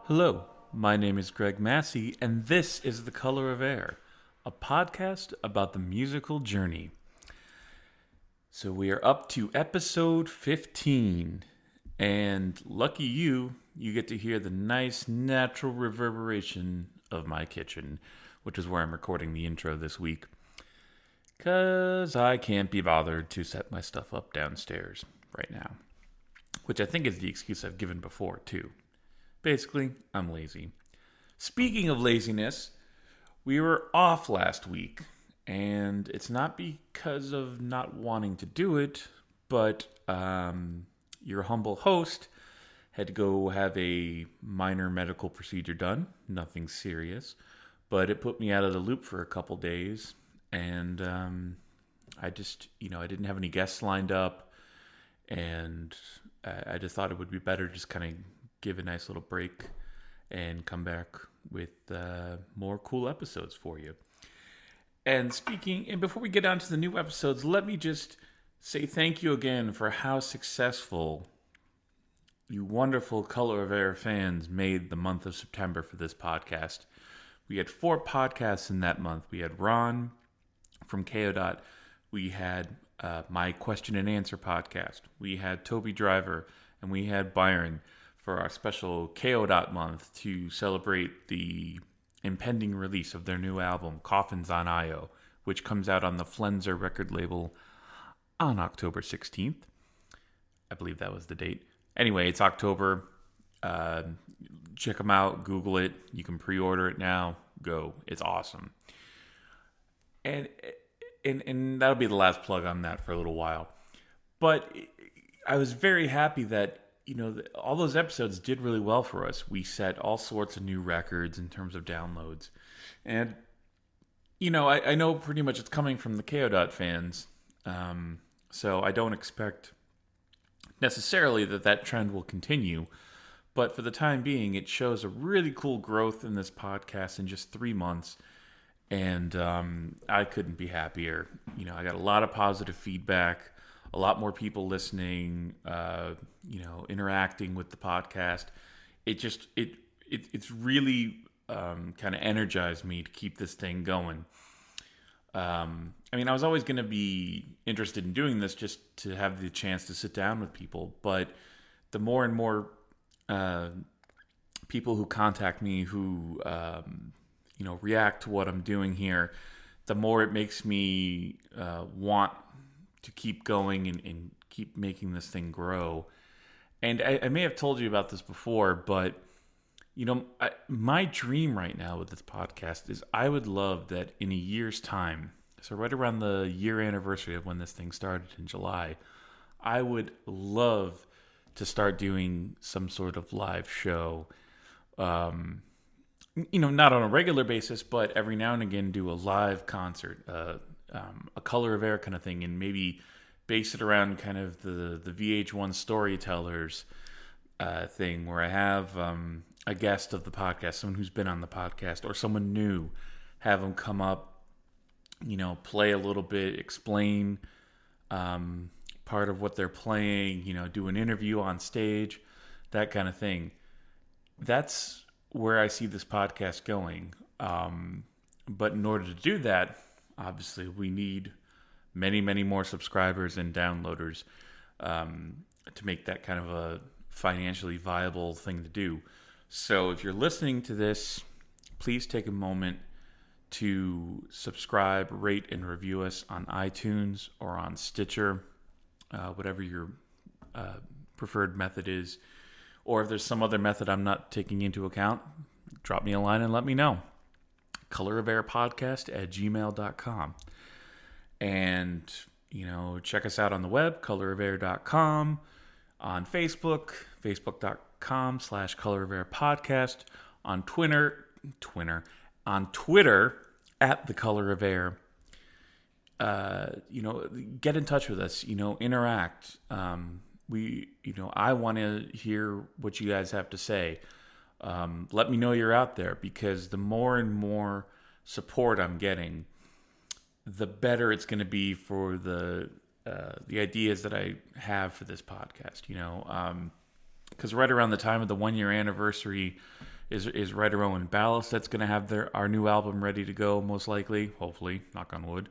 Hello, my name is Greg Massi, and this is The Color of Air, a podcast about the musical journey. So we are up to episode 15, and lucky you get to hear the nice natural reverberation of my kitchen, which is where I'm recording the intro this week, because I can't be bothered to set my stuff up downstairs right now, which I think is the excuse I've given before, too. Basically, I'm lazy. Speaking of laziness, we were off last week, and it's not because of not wanting to do it, but your humble host had to go have a minor medical procedure done. Nothing serious, but it put me out of the loop for a couple days, and I didn't have any guests lined up, and I just thought it would be better just kind of give a nice little break and come back with more cool episodes for you. And before we get on to the new episodes, let me just say thank you again for how successful you wonderful Color of Air fans made the month of September for this podcast. We had 4 podcasts in that month. We had Ron from KO. We had my question and answer podcast. We had Toby Driver, and we had Byron for our special KO. Month to celebrate the impending release of their new album, Coffins on IO, which comes out on the Flenser record label on October 16th. I believe that was the date. Anyway, it's October. Check them out. Google it. You can pre-order it now. Go. It's awesome. And that'll be the last plug on that for a little while. But I was very happy that all those episodes did really well for us. We set all sorts of new records in terms of downloads. And, I know pretty much it's coming from the KO. Fans. So I don't expect necessarily that trend will continue. But for the time being, it shows a really cool growth in this podcast in just 3 months. And I couldn't be happier. I got a lot of positive feedback. A lot more people listening, interacting with the podcast. It's really kind of energized me to keep this thing going. I was always going to be interested in doing this just to have the chance to sit down with people. But the more and more people who contact me who, react to what I'm doing here, the more it makes me want to keep going and keep making this thing grow. And I may have told you about this before, but my dream right now with this podcast is I would love that in a year's time, so right around the year anniversary of when this thing started in July, I would love to start doing some sort of live show. Not on a regular basis, but every now and again do a live concert, a Color of Air kind of thing, and maybe base it around kind of the VH1 storytellers thing, where I have a guest of the podcast, someone who's been on the podcast, or someone new, have them come up, play a little bit, explain part of what they're playing, do an interview on stage, that kind of thing. That's where I see this podcast going. But in order to do that, obviously, we need many, many more subscribers and downloaders to make that kind of a financially viable thing to do. So if you're listening to this, please take a moment to subscribe, rate, and review us on iTunes or on Stitcher, whatever your preferred method is. Or if there's some other method I'm not taking into account, drop me a line and let me know. colorofairpodcast@gmail.com. And, check us out on the web, colorofair.com, on Facebook, facebook.com/colorofairpodcast, on Twitter, @The Color of Air. Get in touch with us, interact. I want to hear what you guys have to say. Let me know you're out there, because the more and more support I'm getting, the better it's going to be for the ideas that I have for this podcast. Because right around the time of the 1-year anniversary is right around when Ballast that's going to have our new album ready to go, most likely, hopefully, knock on wood.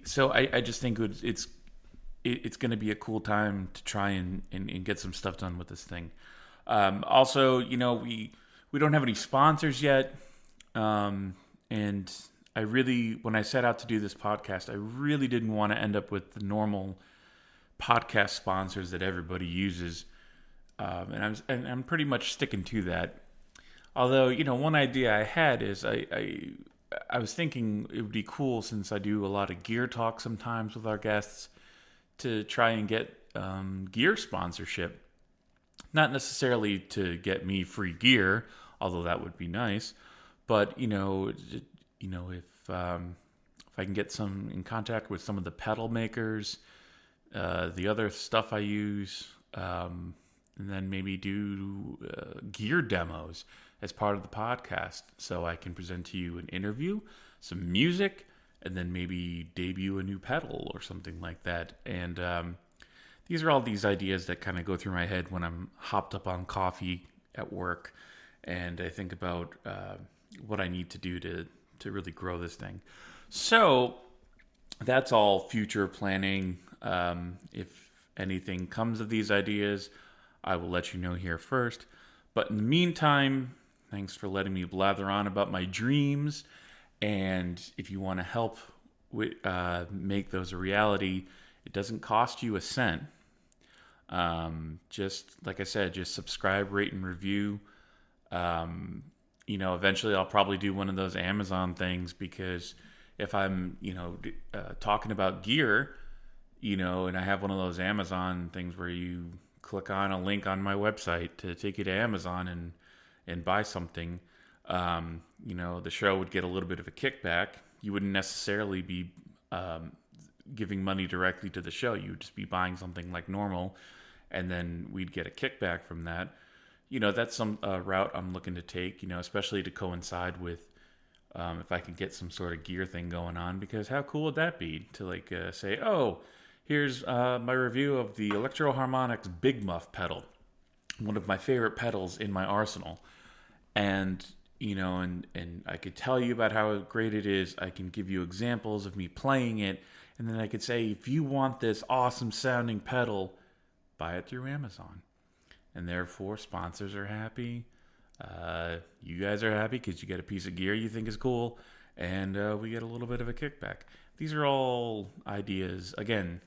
So I just think it's going to be a cool time to try and get some stuff done with this thing. Also, we don't have any sponsors yet, and when I set out to do this podcast, I really didn't want to end up with the normal podcast sponsors that everybody uses, and I'm pretty much sticking to that. Although, one idea I had is I was thinking it would be cool, since I do a lot of gear talk sometimes with our guests, to try and get gear sponsorship. Not necessarily to get me free gear, although that would be nice, but if I can get some in contact with some of the pedal makers, the other stuff I use, and then maybe do gear demos as part of the podcast, so I can present to you an interview, some music, and then maybe debut a new pedal or something like that. And these are all these ideas that kind of go through my head when I'm hopped up on coffee at work, and I think about what I need to do to really grow this thing. So that's all future planning. If anything comes of these ideas, I will let you know here first. But in the meantime, thanks for letting me blather on about my dreams. And if you want to help make those a reality, it doesn't cost you a cent. Just like I said, just subscribe, rate, and review. Eventually I'll probably do one of those Amazon things, because if I'm, talking about gear, and I have one of those Amazon things where you click on a link on my website to take you to Amazon and buy something, the show would get a little bit of a kickback. You wouldn't necessarily be giving money directly to the show. You would just be buying something like normal, and then we'd get a kickback from that. That's some route I'm looking to take, especially to coincide with if I could get some sort of gear thing going on, because how cool would that be to say, oh, here's my review of the Electro Harmonix Big Muff pedal, one of my favorite pedals in my arsenal. And, and I could tell you about how great it is. I can give you examples of me playing it. And then I could say, if you want this awesome sounding pedal, buy it through Amazon. And therefore, sponsors are happy. You guys are happy because you get a piece of gear you think is cool. And we get a little bit of a kickback. These are all ideas, again,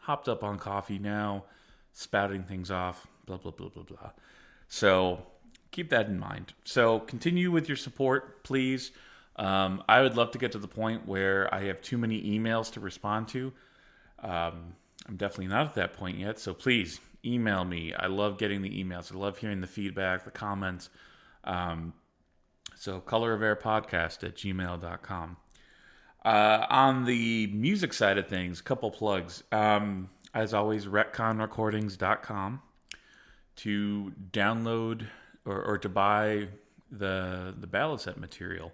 hopped up on coffee now, spouting things off, blah, blah, blah, blah, blah. So keep that in mind. So continue with your support, please. I would love to get to the point where I have too many emails to respond to. I'm definitely not at that point yet, so please email me. I love getting the emails. I love hearing the feedback, the comments. So colorofairpodcast@gmail.com. On the music side of things, a couple plugs. As always, retconrecordings.com to download or to buy the ballad set material.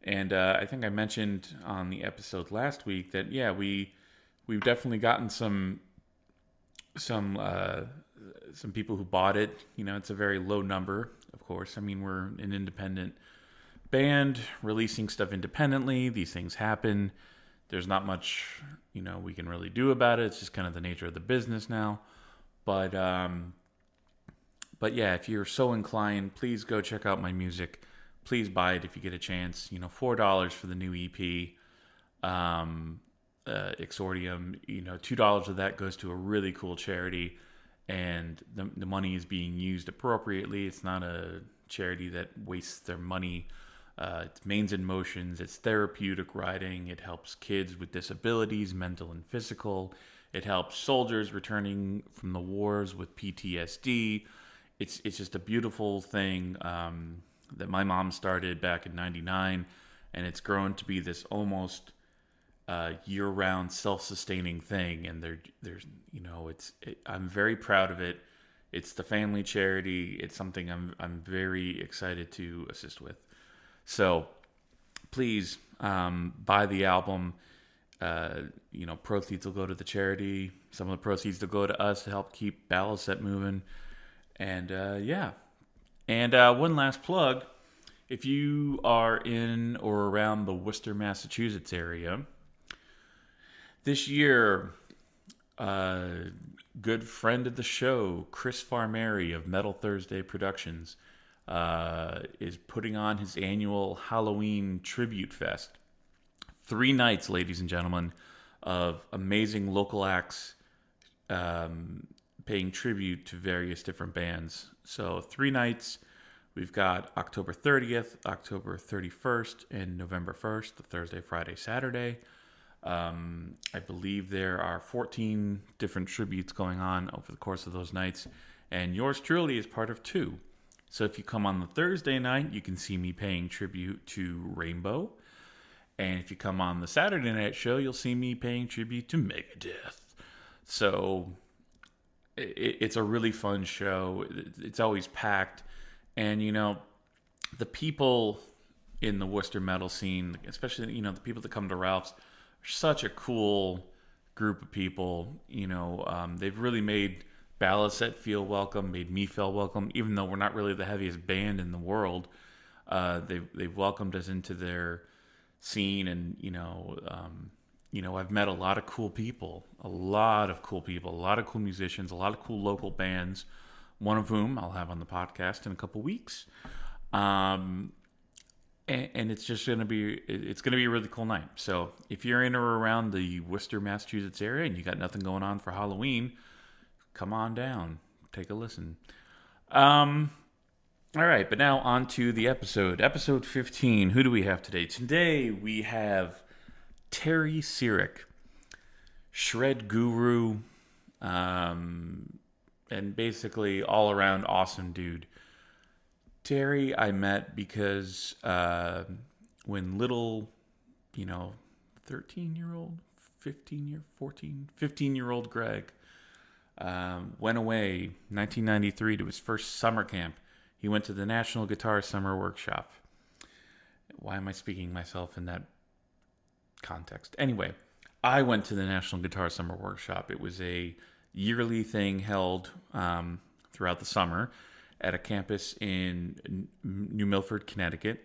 And I think I mentioned on the episode last week that we've definitely gotten some people who bought it. It's a very low number, of course. I mean, we're an independent band releasing stuff independently. These things happen. There's not much we can really do about it. It's just kind of the nature of the business now. But yeah, if you're so inclined, please go check out my music. Please buy it if you get a chance. $4 for the new EP, Exordium. $2 of that goes to a really cool charity, and the money is being used appropriately. It's not a charity that wastes their money. It's Mains and Motions. It's therapeutic riding. It helps kids with disabilities, mental and physical. It helps soldiers returning from the wars with PTSD. It's just a beautiful thing that my mom started back in '99, and it's grown to be this almost year-round self-sustaining thing. And I'm very proud of it. It's the family charity. It's something I'm very excited to assist with. So please buy the album. Proceeds will go to the charity. Some of the proceeds will go to us to help keep Ballad Set moving. And And one last plug. If you are in or around the Worcester, Massachusetts area, this year, good friend of the show, Chris Farmeri of Metal Thursday Productions, is putting on his annual Halloween Tribute Fest. 3 nights, ladies and gentlemen, of amazing local acts paying tribute to various different bands. So 3 nights. We've got October 30th, October 31st, and November 1st, the Thursday, Friday, Saturday. I believe there are 14 different tributes going on over the course of those nights, and yours truly is part of 2. So if you come on the Thursday night, you can see me paying tribute to Rainbow. And if you come on the Saturday night show, you'll see me paying tribute to Megadeth. So it's a really fun show. It's always packed. And, the people in the Worcester metal scene, especially, the people that come to Ralph's, are such a cool group of people. They've really made Ballast feel welcome, made me feel welcome, even though we're not really the heaviest band in the world. They've welcomed us into their scene, and, I've met a lot of cool people, a lot of cool musicians, a lot of cool local bands, one of whom I'll have on the podcast in a couple weeks. And it's just going to be a really cool night. So if you're in or around the Worcester, Massachusetts area and you got nothing going on for Halloween, come on down, take a listen. All right, but now on to the episode. Episode 15. Who do we have today? Today we have Terry Syrek, shred guru, and basically all around awesome dude. Terry I met because when little, 13-year-old, 15-year-old Greg went away 1993 to his first summer camp. He went to the National Guitar Summer Workshop. Why am I speaking myself in that context? Anyway, I went to the National Guitar Summer Workshop. It was a yearly thing held throughout the summer at a campus in New Milford, Connecticut.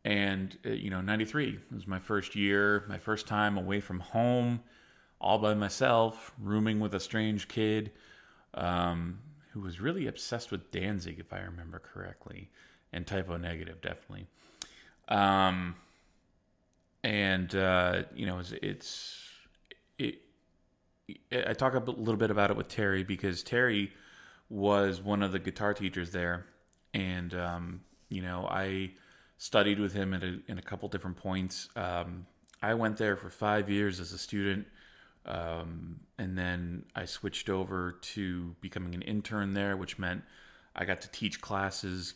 And, 93 was my first year, my first time away from home, all by myself, rooming with a strange kid who was really obsessed with Danzig, if I remember correctly, and Typo Negative, definitely. I talk a little bit about it with Terry because Terry was one of the guitar teachers there, and I studied with him in a couple different points. I went there for 5 years as a student, and then I switched over to becoming an intern there, which meant I got to teach classes,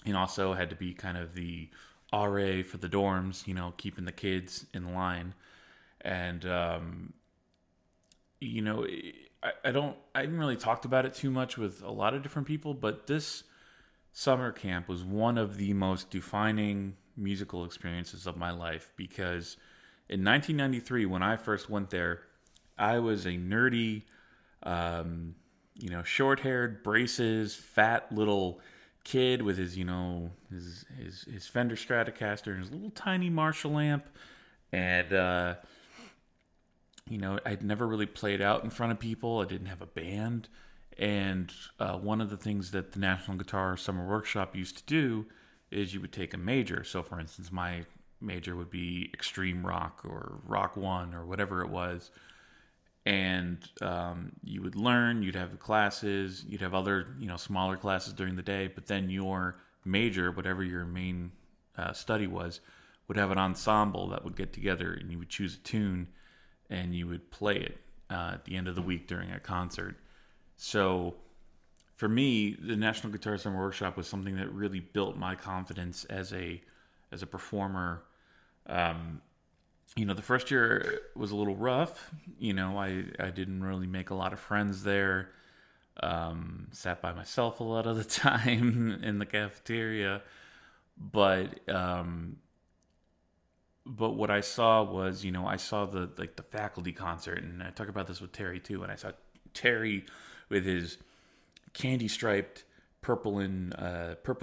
and also had to be kind of the RA for the dorms, keeping the kids in line. And I didn't really talk about it too much with a lot of different people, but this summer camp was one of the most defining musical experiences of my life, because in 1993, when I first went there, I was a nerdy, short-haired, braces, fat little kid with his Fender Stratocaster and his little tiny Marshall amp, and I'd never really played out in front of people. I didn't have a band. And one of the things that the National Guitar Summer Workshop used to do is you would take a major. So, for instance, my major would be Extreme Rock or Rock 1 or whatever it was. And you would learn, you'd have classes, you'd have other, smaller classes during the day. But then your major, whatever your main study was, would have an ensemble that would get together, and you would choose a tune and you would play it at the end of the week during a concert. So for me, the National Guitar Summer Workshop was something that really built my confidence as a performer. The first year was a little rough. I didn't really make a lot of friends there. Sat by myself a lot of the time in the cafeteria. But what I saw was, I saw the faculty concert, and I talk about this with Terry too, and I saw Terry with his candy-striped purple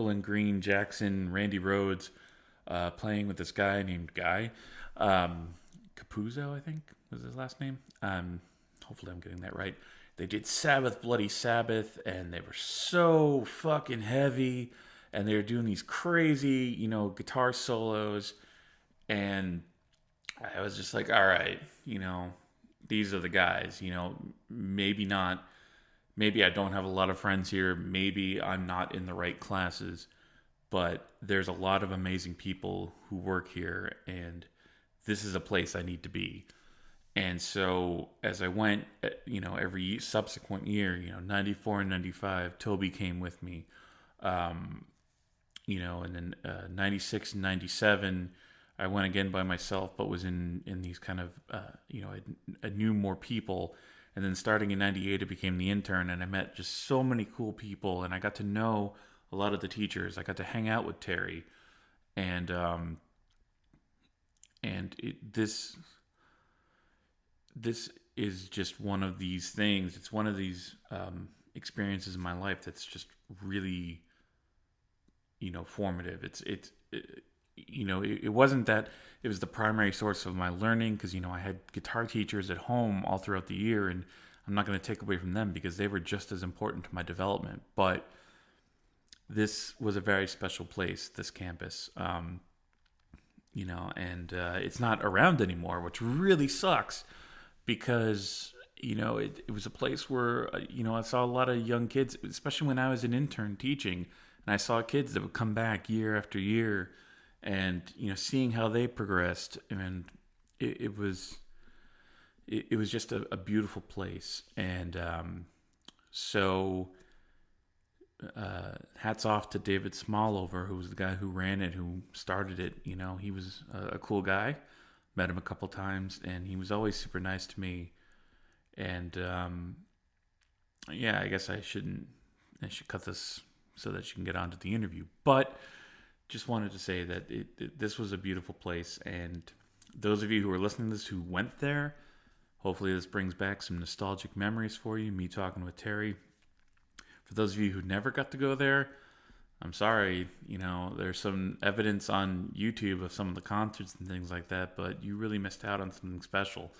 and green Jackson, Randy Rhoads, playing with this guy named Guy. Capuzzo, I think was his last name. Hopefully I'm getting that right. They did Sabbath, Bloody Sabbath, and they were so fucking heavy, and they were doing these crazy, guitar solos, and I was just like, all right, these are the guys, maybe not, maybe I don't have a lot of friends here, maybe I'm not in the right classes, but there's a lot of amazing people who work here, and this is a place I need to be. And so as I went, every subsequent year, 94 and 95, Toby came with me, and then 96 and 97, I went again by myself, but was in these kind of, I knew more people. And then starting in 98, I became the intern, and I met just so many cool people, and I got to know a lot of the teachers. I got to hang out with Terry, and this is just one of these things. It's one of these experiences in my life that's just really, formative. It wasn't that it was the primary source of my learning, because, I had guitar teachers at home all throughout the year, and I'm not going to take away from them because they were just as important to my development. But this was a very special place, this campus, and it's not around anymore, which really sucks, because, it was a place where, I saw a lot of young kids, especially when I was an intern teaching, and I saw kids that would come back year after year, and, seeing how they progressed, and it was just a beautiful place. And so hats off to David Smallover, who was the guy who ran it, who started it. He was a cool guy. Met him a couple times, and he was always super nice to me. And I guess I should cut this so that you can get on to the interview. But just wanted to say that this was a beautiful place, and those of you who are listening to this who went there, hopefully this brings back some nostalgic memories for you, me talking with Terry. For those of you who never got to go there, I'm sorry, there's some evidence on YouTube of some of the concerts and things like that, but you really missed out on something special.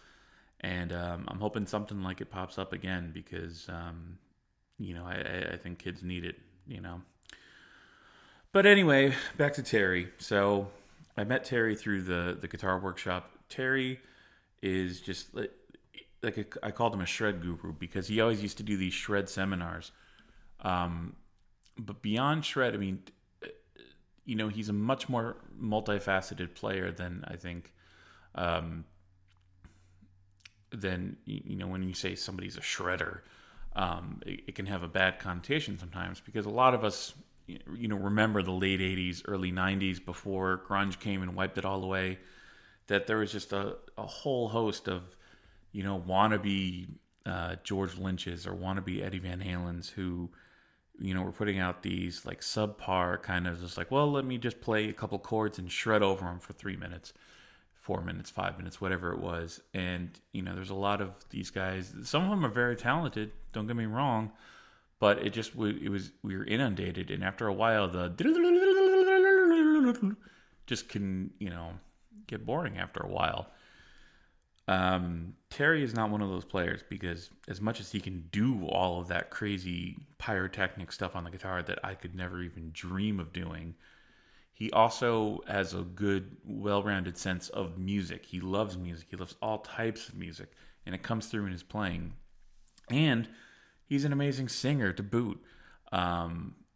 And I'm hoping something like it pops up again, because, I think kids need it, But anyway, back to Terry. So I met Terry through the guitar workshop. Terry is just I called him a shred guru, because he always used to do these shred seminars. But beyond shred, he's a much more multifaceted player than I think, when you say somebody's a shredder, it can have a bad connotation sometimes, because a lot of us, remember the late 80s, early 90s, before grunge came and wiped it all away, that there was just a whole host of, wannabe George Lynch's or wannabe Eddie Van Halen's who, were putting out these like subpar kind of just like, well, let me just play a couple chords and shred over them for 3 minutes, 4 minutes, 5 minutes, whatever it was. And, there's a lot of these guys. Some of them are very talented, don't get me wrong, but we were inundated. And after a while, the just can, get boring after a while. Terry is not one of those players, because as much as he can do all of that crazy pyrotechnic stuff on the guitar that I could never even dream of doing, he also has a good, well-rounded sense of music. He loves music. He loves all types of music, and it comes through in his playing. And he's an amazing singer to boot. I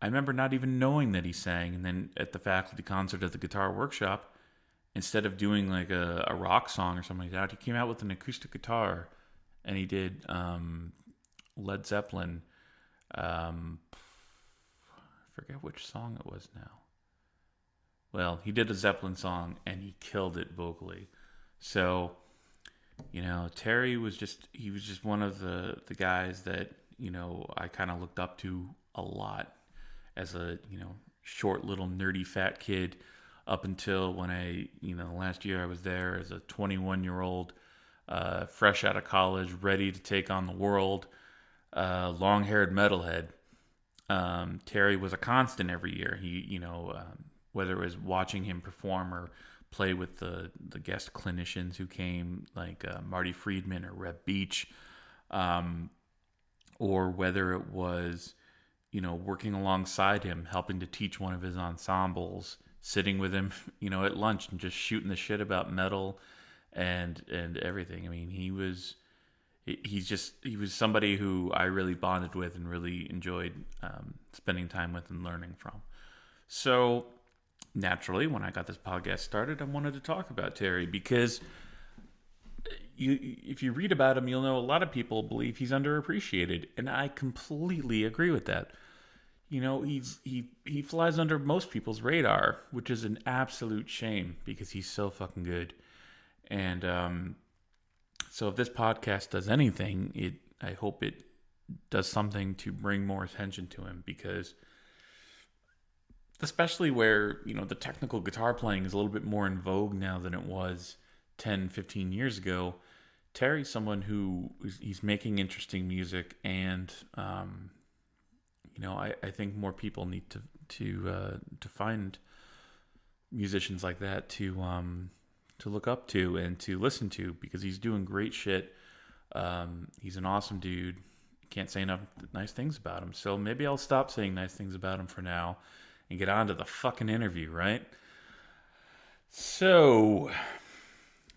remember not even knowing that he sang, and then at the faculty concert at the guitar workshop, instead of doing like a rock song or something like that, he came out with an acoustic guitar, and he did Led Zeppelin. I forget which song it was now. Well, he did a Zeppelin song, and he killed it vocally. So, Terry was just one of the guys that, I kind of looked up to a lot as a, short little nerdy fat kid, up until when last year I was there as a 21-year-old, fresh out of college, ready to take on the world, long-haired metalhead. Terry was a constant every year. He, whether it was watching him perform or play with the guest clinicians who came, like Marty Friedman or Reb Beach, or whether it was, working alongside him, helping to teach one of his ensembles, sitting with him, at lunch and just shooting the shit about metal and everything. I mean, he was somebody who I really bonded with and really enjoyed spending time with and learning from. So naturally, when I got this podcast started, I wanted to talk about Terry because if you read about him, you'll know a lot of people believe he's underappreciated, and I completely agree with that. He flies under most people's radar, which is an absolute shame because he's so fucking good. And so if this podcast does anything, I hope it does something to bring more attention to him, because especially where, the technical guitar playing is a little bit more in vogue now than it was 10, 15 years ago. Terry's someone who he's making interesting music, and I think more people need to find musicians like that to look up to and to listen to, because he's doing great shit. He's an awesome dude. Can't say enough nice things about him. So maybe I'll stop saying nice things about him for now and get on to the fucking interview, right? So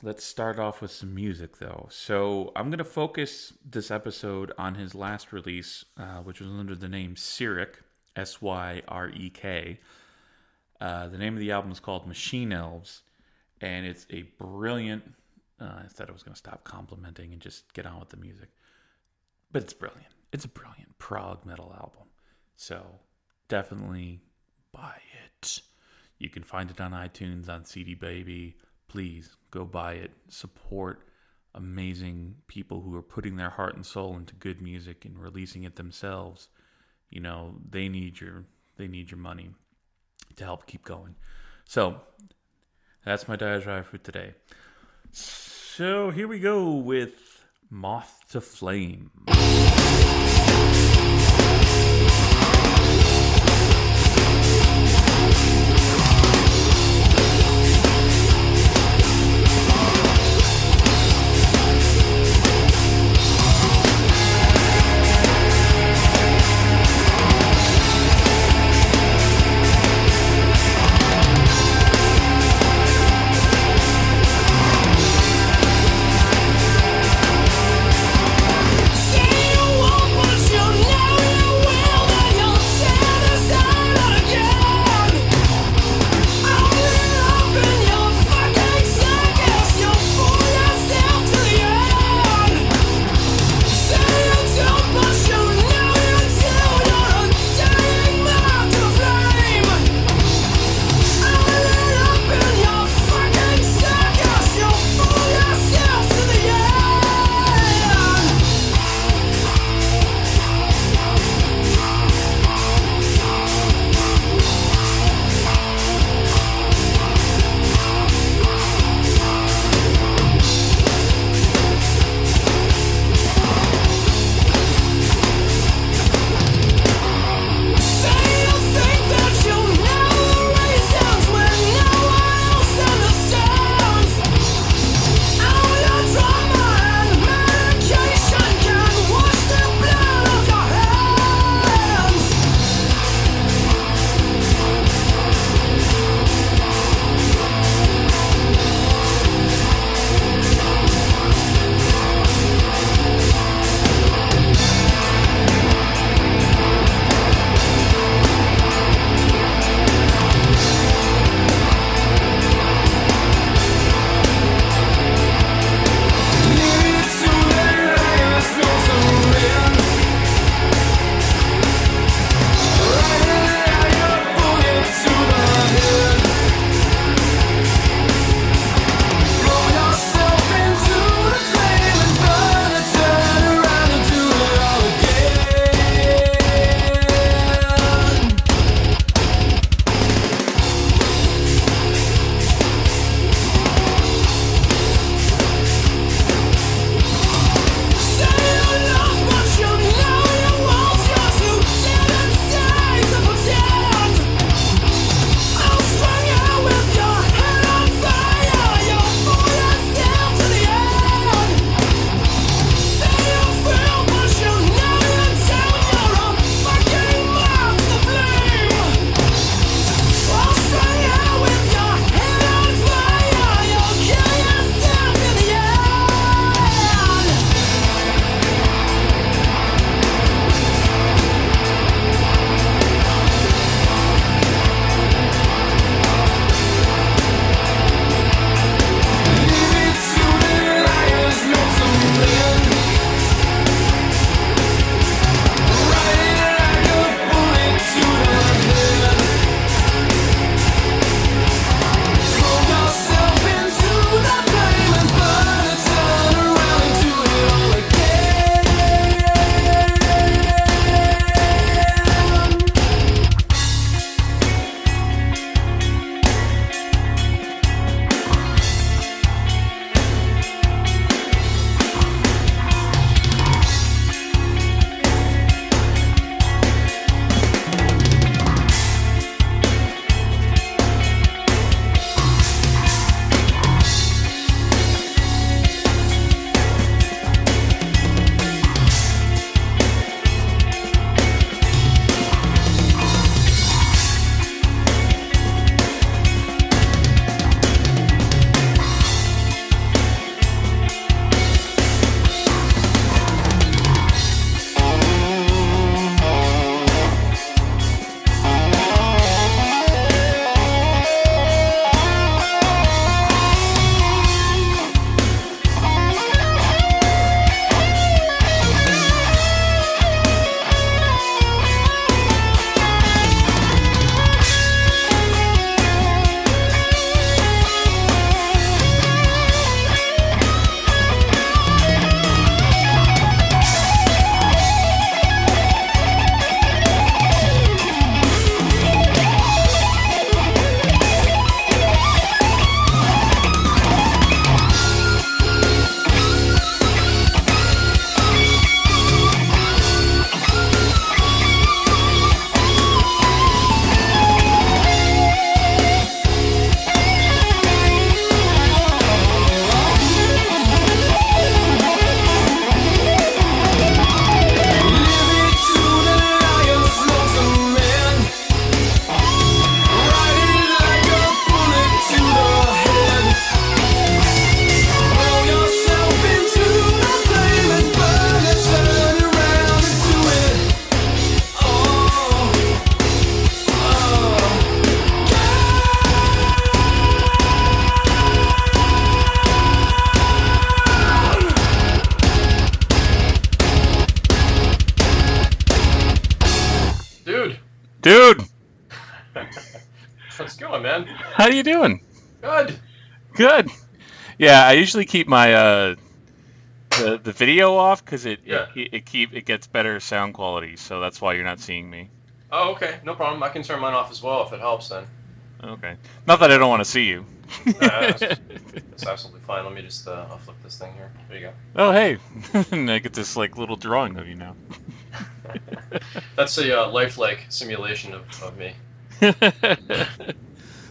let's start off with some music, though. So I'm going to focus this episode on his last release, which was under the name Syrek, Syrek. The name of the album is called Machine Elves, and it's a brilliant... I said I was going to stop complimenting and just get on with the music. But it's brilliant. It's a brilliant prog metal album. So definitely buy it. You can find it on iTunes, on CD Baby. Please go buy it. Support amazing people who are putting their heart and soul into good music and releasing it themselves. They need your money to help keep going. So that's my diatribe for today. So here we go with Moth to Flame. Stay Dude, How's it going, man? how you doing? Good. Good. Yeah, I usually keep my the video off because Yeah. it gets better sound quality, so that's why you're not seeing me. Oh, okay. No problem. I can turn mine off as well if it helps then. Okay. Not that I don't want to see you. That's absolutely fine. Let me just, I'll flip this thing here. There you Oh, hey. I get this like little drawing of you now. go. That's a lifelike simulation of me.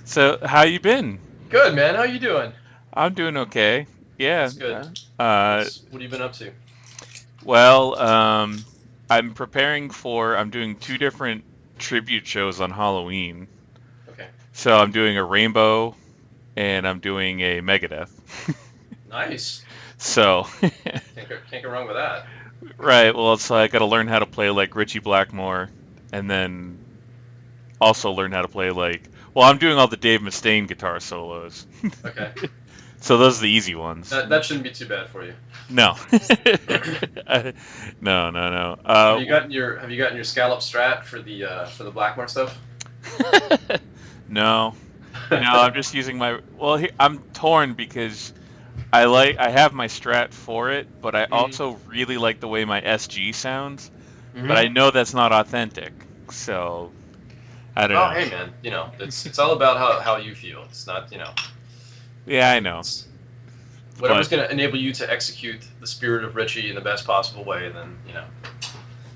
So, how you been? Good, man. How you doing? I'm doing okay. Yeah. That's good. Uh, What have you been up to? well, I'm doing two different tribute shows on Halloween. Okay. So I'm doing a Rainbow and I'm doing a Megadeth. Nice. So, Can't go wrong with that. right, well, it's like I got to learn how to play like Richie Blackmore and then also learn how to play I'm doing all the Dave Mustaine guitar solos. Okay. So those are the easy ones. That shouldn't be too bad for you. No. No. Have you gotten your scallop strat for the Blackmore stuff? No. No, I'm just using I'm torn because I have my Strat for it, but I also really like the way my SG sounds, but I know that's not authentic. So I don't know. Hey man, it's all about how you feel. It's not, Yeah, I know. it's whatever's going to enable you to execute the spirit of Richie in the best possible way. Then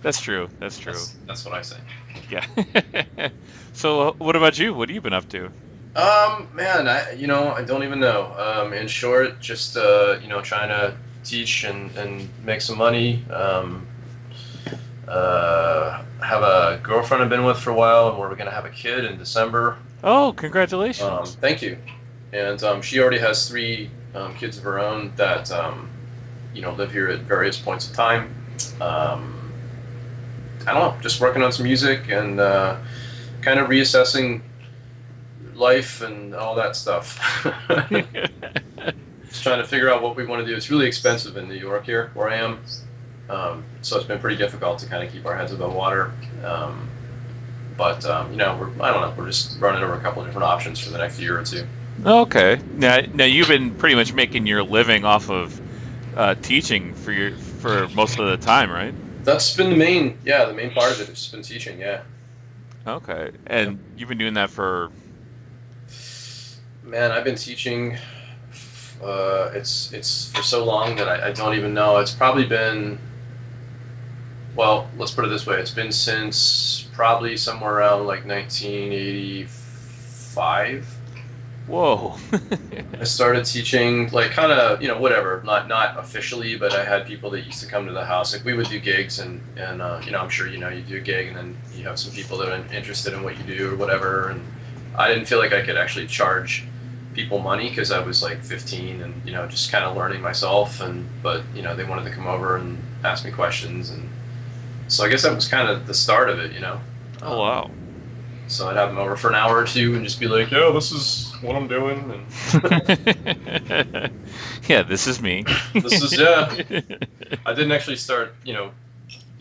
That's true. That's that's what I say. Yeah. So what about you? What have you been up to? Man, I don't even know. In short, just trying to teach and make some money. Have a girlfriend I've been with for a while, and we're gonna have a kid in December. Oh, congratulations. Thank you. And she already has three kids of her own that live here at various points of time. I don't know, just working on some music and kind of reassessing life and all that stuff. Just trying to figure out what we want to do. It's really expensive in New York here, where I am. So it's been pretty difficult to kind of keep our heads above water. But I don't know. We're just running over a couple of different options for the next year or two. Okay. Now you've been pretty much making your living off of teaching for most of the time, right? That's been the main part of it. It's been teaching, yeah. Okay. And you've been doing that for... Man, I've been teaching. It's for so long that I don't even know. It's probably been. Well, let's put it this way. It's been since probably somewhere around like 1985. Whoa. I started teaching, like, kind of, whatever, not officially, but I had people that used to come to the house. Like, we would do gigs, and I'm sure you do a gig, and then you have some people that are interested in what you do or whatever. And I didn't feel like I could actually charge people money because I was like 15 and just kind of learning myself. But they wanted to come over and ask me questions, and so I guess that was kind of the start of it. Oh wow. So I'd have them over for an hour or two and just be like, "Yo, this is what I'm doing." And yeah, this is me. I didn't actually start,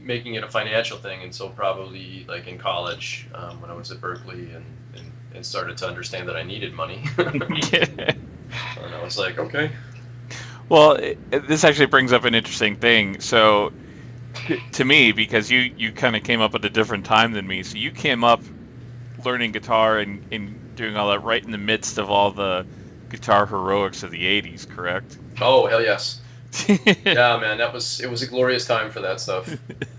making it a financial thing until probably like in college when I was at Berkeley and started to understand that I needed money. And I was like, okay. Well, this actually brings up an interesting thing. So, to me, because you kind of came up at a different time than me, so you came up learning guitar and doing all that right in the midst of all the guitar heroics of the 80s, correct? Oh, hell yes. Yeah, man, it was a glorious time for that stuff.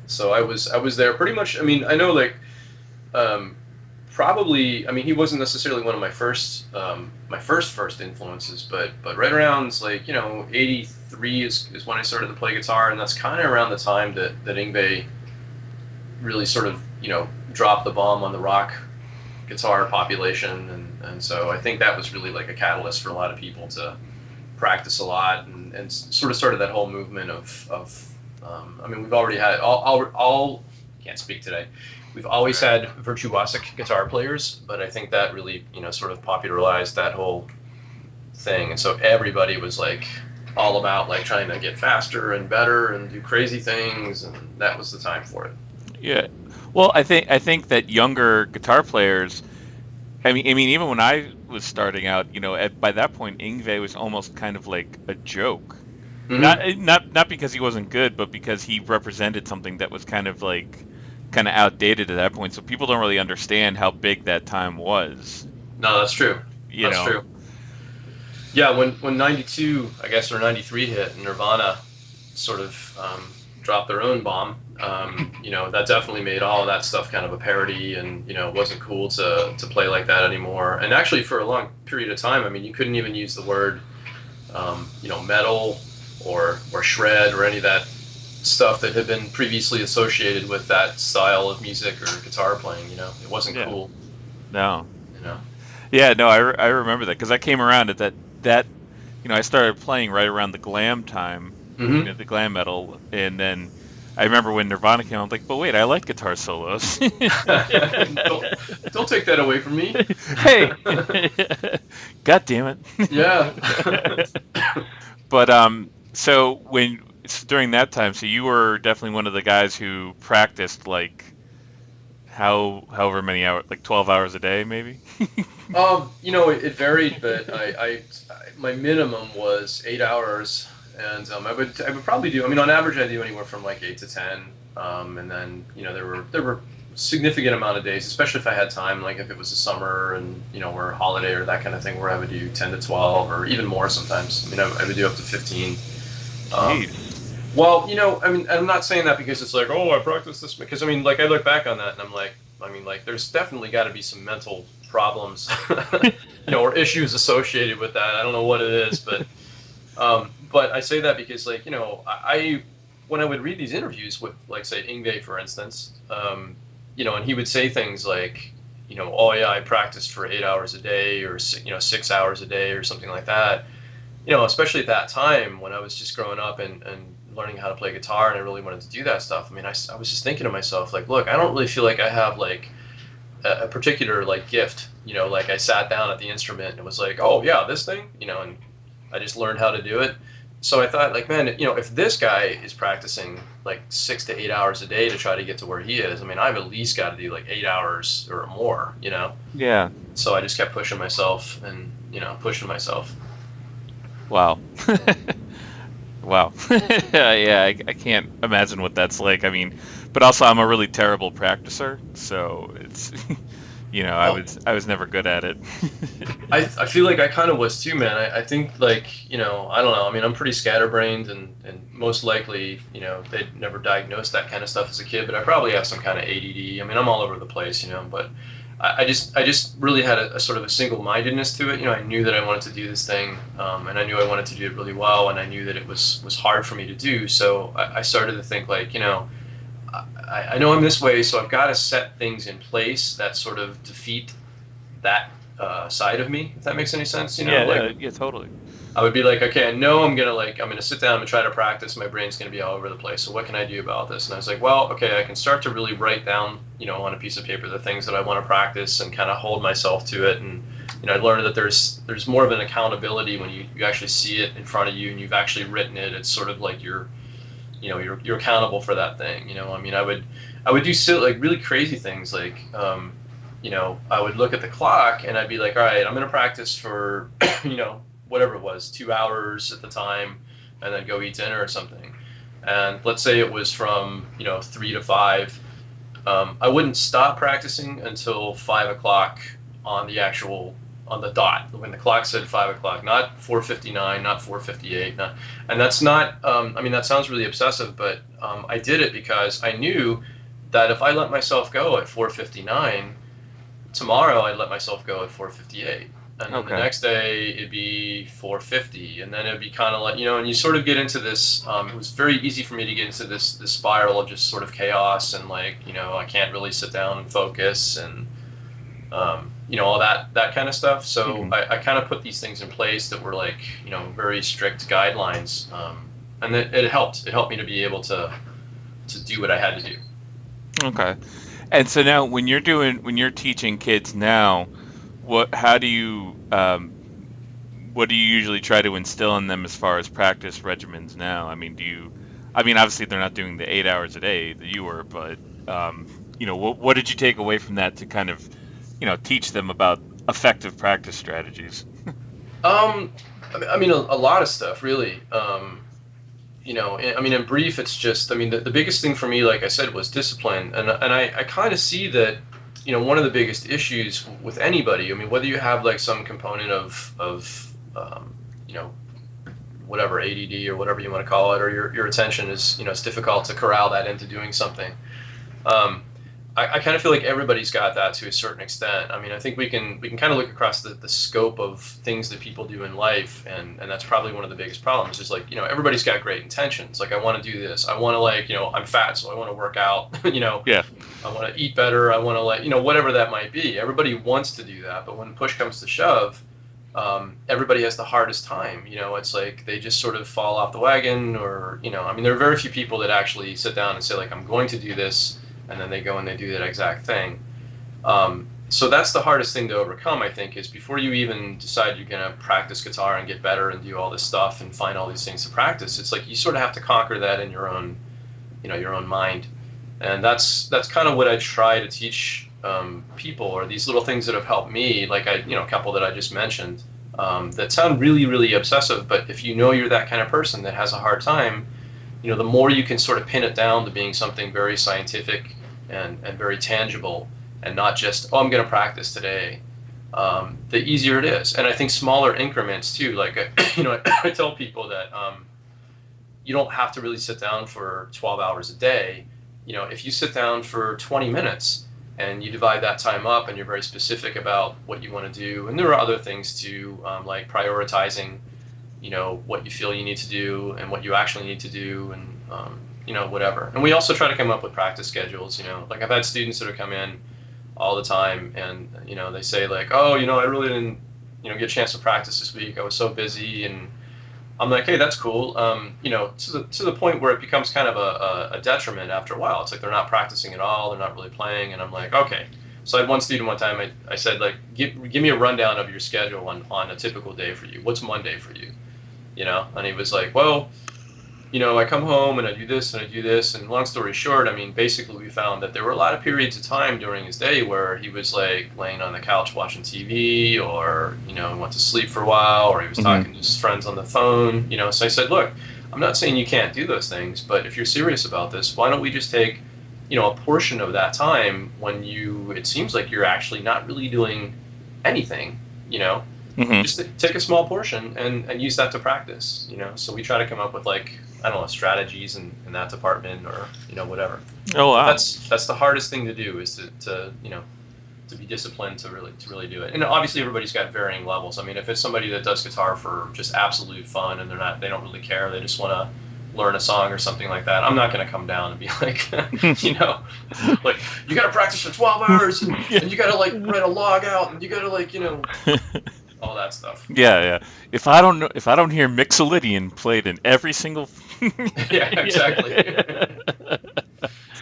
So I was there pretty much. I mean, I know, like, probably. I mean, he wasn't necessarily one of my first influences, but right around like 83 is when I started to play guitar, and that's kind of around the time that Yngwie really sort of dropped the bomb on the rock guitar population, and so I think that was really like a catalyst for a lot of people to practice a lot and sort of started that whole movement of I mean, we've already had all can't speak today. We've always had virtuosic guitar players, but I think that really sort of popularized that whole thing, and so everybody was like all about like trying to get faster and better and do crazy things, and that was the time for it. Yeah. Well, I think that younger guitar players. I mean, even when I was starting out, by that point, Yngwie was almost kind of like a joke. Hmm. Not because he wasn't good, but because he represented something that was kind of outdated at that point. So people don't really understand how big that time was. No, that's true. You That's know. true. Yeah, when '92, I guess, or '93 hit, and Nirvana sort of dropped their own bomb. That definitely made all of that stuff kind of a parody, and it wasn't cool to play like that anymore. And actually, for a long period of time, I mean, you couldn't even use the word, metal or shred or any of that stuff that had been previously associated with that style of music or guitar playing. It wasn't Yeah. cool. No. You know. Yeah. No. I remember that because I came around at that. I started playing right around the glam time. Hmm. The glam metal, and then I remember when Nirvana came. I'm like, but wait, I like guitar solos. don't take that away from me. Hey, God damn it. Yeah. But so during that time, so you were definitely one of the guys who practiced like however many hours, like 12 hours a day, maybe. It varied, but I my minimum was 8 hours, and I would probably do. I mean, on average, I do anywhere from like 8 to 10, and then there were significant amount of days, especially if I had time, like if it was a summer and or a holiday or that kind of thing, where I would do 10 to 12 or even more sometimes. I mean, I would do up to 15. Jeez. Well, I mean, I'm not saying that because it's like, oh, I practiced this, because I mean, like, I look back on that and I'm like, I mean, like, there's definitely got to be some mental problems, or issues associated with that. I don't know what it is, but I say that because, like, I when I would read these interviews with, like, say, Yngwie, for instance, and he would say things like, oh yeah, I practiced for 8 hours a day, or 6 hours a day, or something like that. Especially at that time when I was just growing up and learning how to play guitar, and I really wanted to do that stuff. I mean, I was just thinking to myself, like, look, I don't really feel like I have like a particular like gift. Like I sat down at the instrument and it was like, oh yeah, this thing, and I just learned how to do it. So I thought, like, man, if this guy is practicing like 6 to 8 hours a day to try to get to where he is, I mean, I've at least got to do like 8 hours or more. Yeah. So I just kept pushing myself and pushing myself. Wow. Wow. Yeah, I can't imagine what that's like. I mean, but also I'm a really terrible practicer, so it's I was never good at it. I feel like I kind of was too, man. I think, like, I don't know. I mean, I'm pretty scatterbrained, and most likely, they'd never diagnosed that kind of stuff as a kid, but I probably have some kind of ADD. I mean, I'm all over the place, but I just really had a sort of a single-mindedness to it. I knew that I wanted to do this thing, and I knew I wanted to do it really well, and I knew that it was hard for me to do. So I started to think, like, I know I'm this way, so I've got to set things in place that sort of defeat that side of me, if that makes any sense. Yeah, totally. I would be like, okay, I know I'm gonna sit down and try to practice. My brain's gonna be all over the place. So what can I do about this? And I was like, well, okay, I can start to really write down, on a piece of paper, the things that I want to practice and kind of hold myself to it. And I learned that there's more of an accountability when you actually see it in front of you and you've actually written it. It's sort of like you're accountable for that thing. I mean, I would do like really crazy things, like I would look at the clock and I'd be like, all right, I'm gonna practice for whatever it was, 2 hours at the time, and then go eat dinner or something. And let's say it was from 3 to 5. I wouldn't stop practicing until 5 o'clock on the dot, when the clock said 5 o'clock, not 4:59, not 4:58, and that's not. I mean, that sounds really obsessive, but I did it because I knew that if I let myself go at 4:59, tomorrow I'd let myself go at 4:58. And then the next day it'd be 4:50, and then it'd be kind of like, and you sort of get into this. It was very easy for me to get into this spiral of just sort of chaos, and like, I can't really sit down and focus, and all that kind of stuff. So I kind of put these things in place that were like, very strict guidelines, and it helped. It helped me to be able to do what I had to do. Okay. And so now, when you're teaching kids now, what do you usually try to instill in them as far as practice regimens now? I mean, obviously they're not doing the 8 hours a day that you were, but What did you take away from that to kind of, teach them about effective practice strategies? I mean, a lot of stuff, really. I mean, in brief, it's just, I mean, the biggest thing for me, like I said, was discipline. And I kind of see that, one of the biggest issues with anybody, I mean, whether you have like some component of whatever, ADD or whatever you want to call it, or your attention is, it's difficult to corral that into doing something. I kind of feel like everybody's got that to a certain extent. I mean, I think we can kind of look across the scope of things that people do in life, and that's probably one of the biggest problems. Is like, everybody's got great intentions. Like, I want to do this. I want to, like, I'm fat, so I want to work out. Yeah. I want to eat better. I want to, like, whatever that might be. Everybody wants to do that, but when push comes to shove, everybody has the hardest time. It's like they just sort of fall off the wagon, or I mean, there are very few people that actually sit down and say, like, I'm going to do this. And then they go and they do that exact thing. So that's the hardest thing to overcome, I think, is before you even decide you're going to practice guitar and get better and do all this stuff and find all these things to practice, it's like you sort of have to conquer that in your own, your own mind. And that's kind of what I try to teach people, or these little things that have helped me, like a couple that I just mentioned, that sound really, really obsessive. But if you're that kind of person that has a hard time, the more you can sort of pin it down to being something very scientific and very tangible, and not just, I'm going to practice today, the easier it is. And I think smaller increments too. Like, I tell people that you don't have to really sit down for 12 hours a day. If you sit down for 20 minutes and you divide that time up and you're very specific about what you want to do, and there are other things too, like prioritizing what you feel you need to do and what you actually need to do, and whatever. And we also try to come up with practice schedules. Like, I've had students that have come in all the time, and they say, like, oh, I really didn't get a chance to practice this week. I was so busy. And I'm like, hey, that's cool. To the point where it becomes kind of a detriment after a while. It's like they're not practicing at all, they're not really playing. And I'm like, okay. So I had one student one time, I said, like, give me a rundown of your schedule on a typical day for you. What's Monday for you? And he was like, well, I come home and I do this and I do this. And long story short, I mean, basically we found that there were a lot of periods of time during his day where he was like laying on the couch watching TV, or, went to sleep for a while, or he was talking to his friends on the phone, So I said, look, I'm not saying you can't do those things, but if you're serious about this, why don't we just take, a portion of that time when it seems like you're actually not really doing anything, just take a small portion and use that to practice, So we try to come up with, like, I don't know, strategies in that department, or, whatever. Oh, wow. That's the hardest thing to do, is to be disciplined to really do it. And obviously everybody's got varying levels. I mean, if it's somebody that does guitar for just absolute fun and they don't really care, they just want to learn a song or something like that, I'm not going to come down and be like, like, you got to practice for 12 hours and you got to, like, write a log out, and you got to, like, all that stuff. Yeah. If I don't hear Mixolydian played in every single. Yeah, exactly.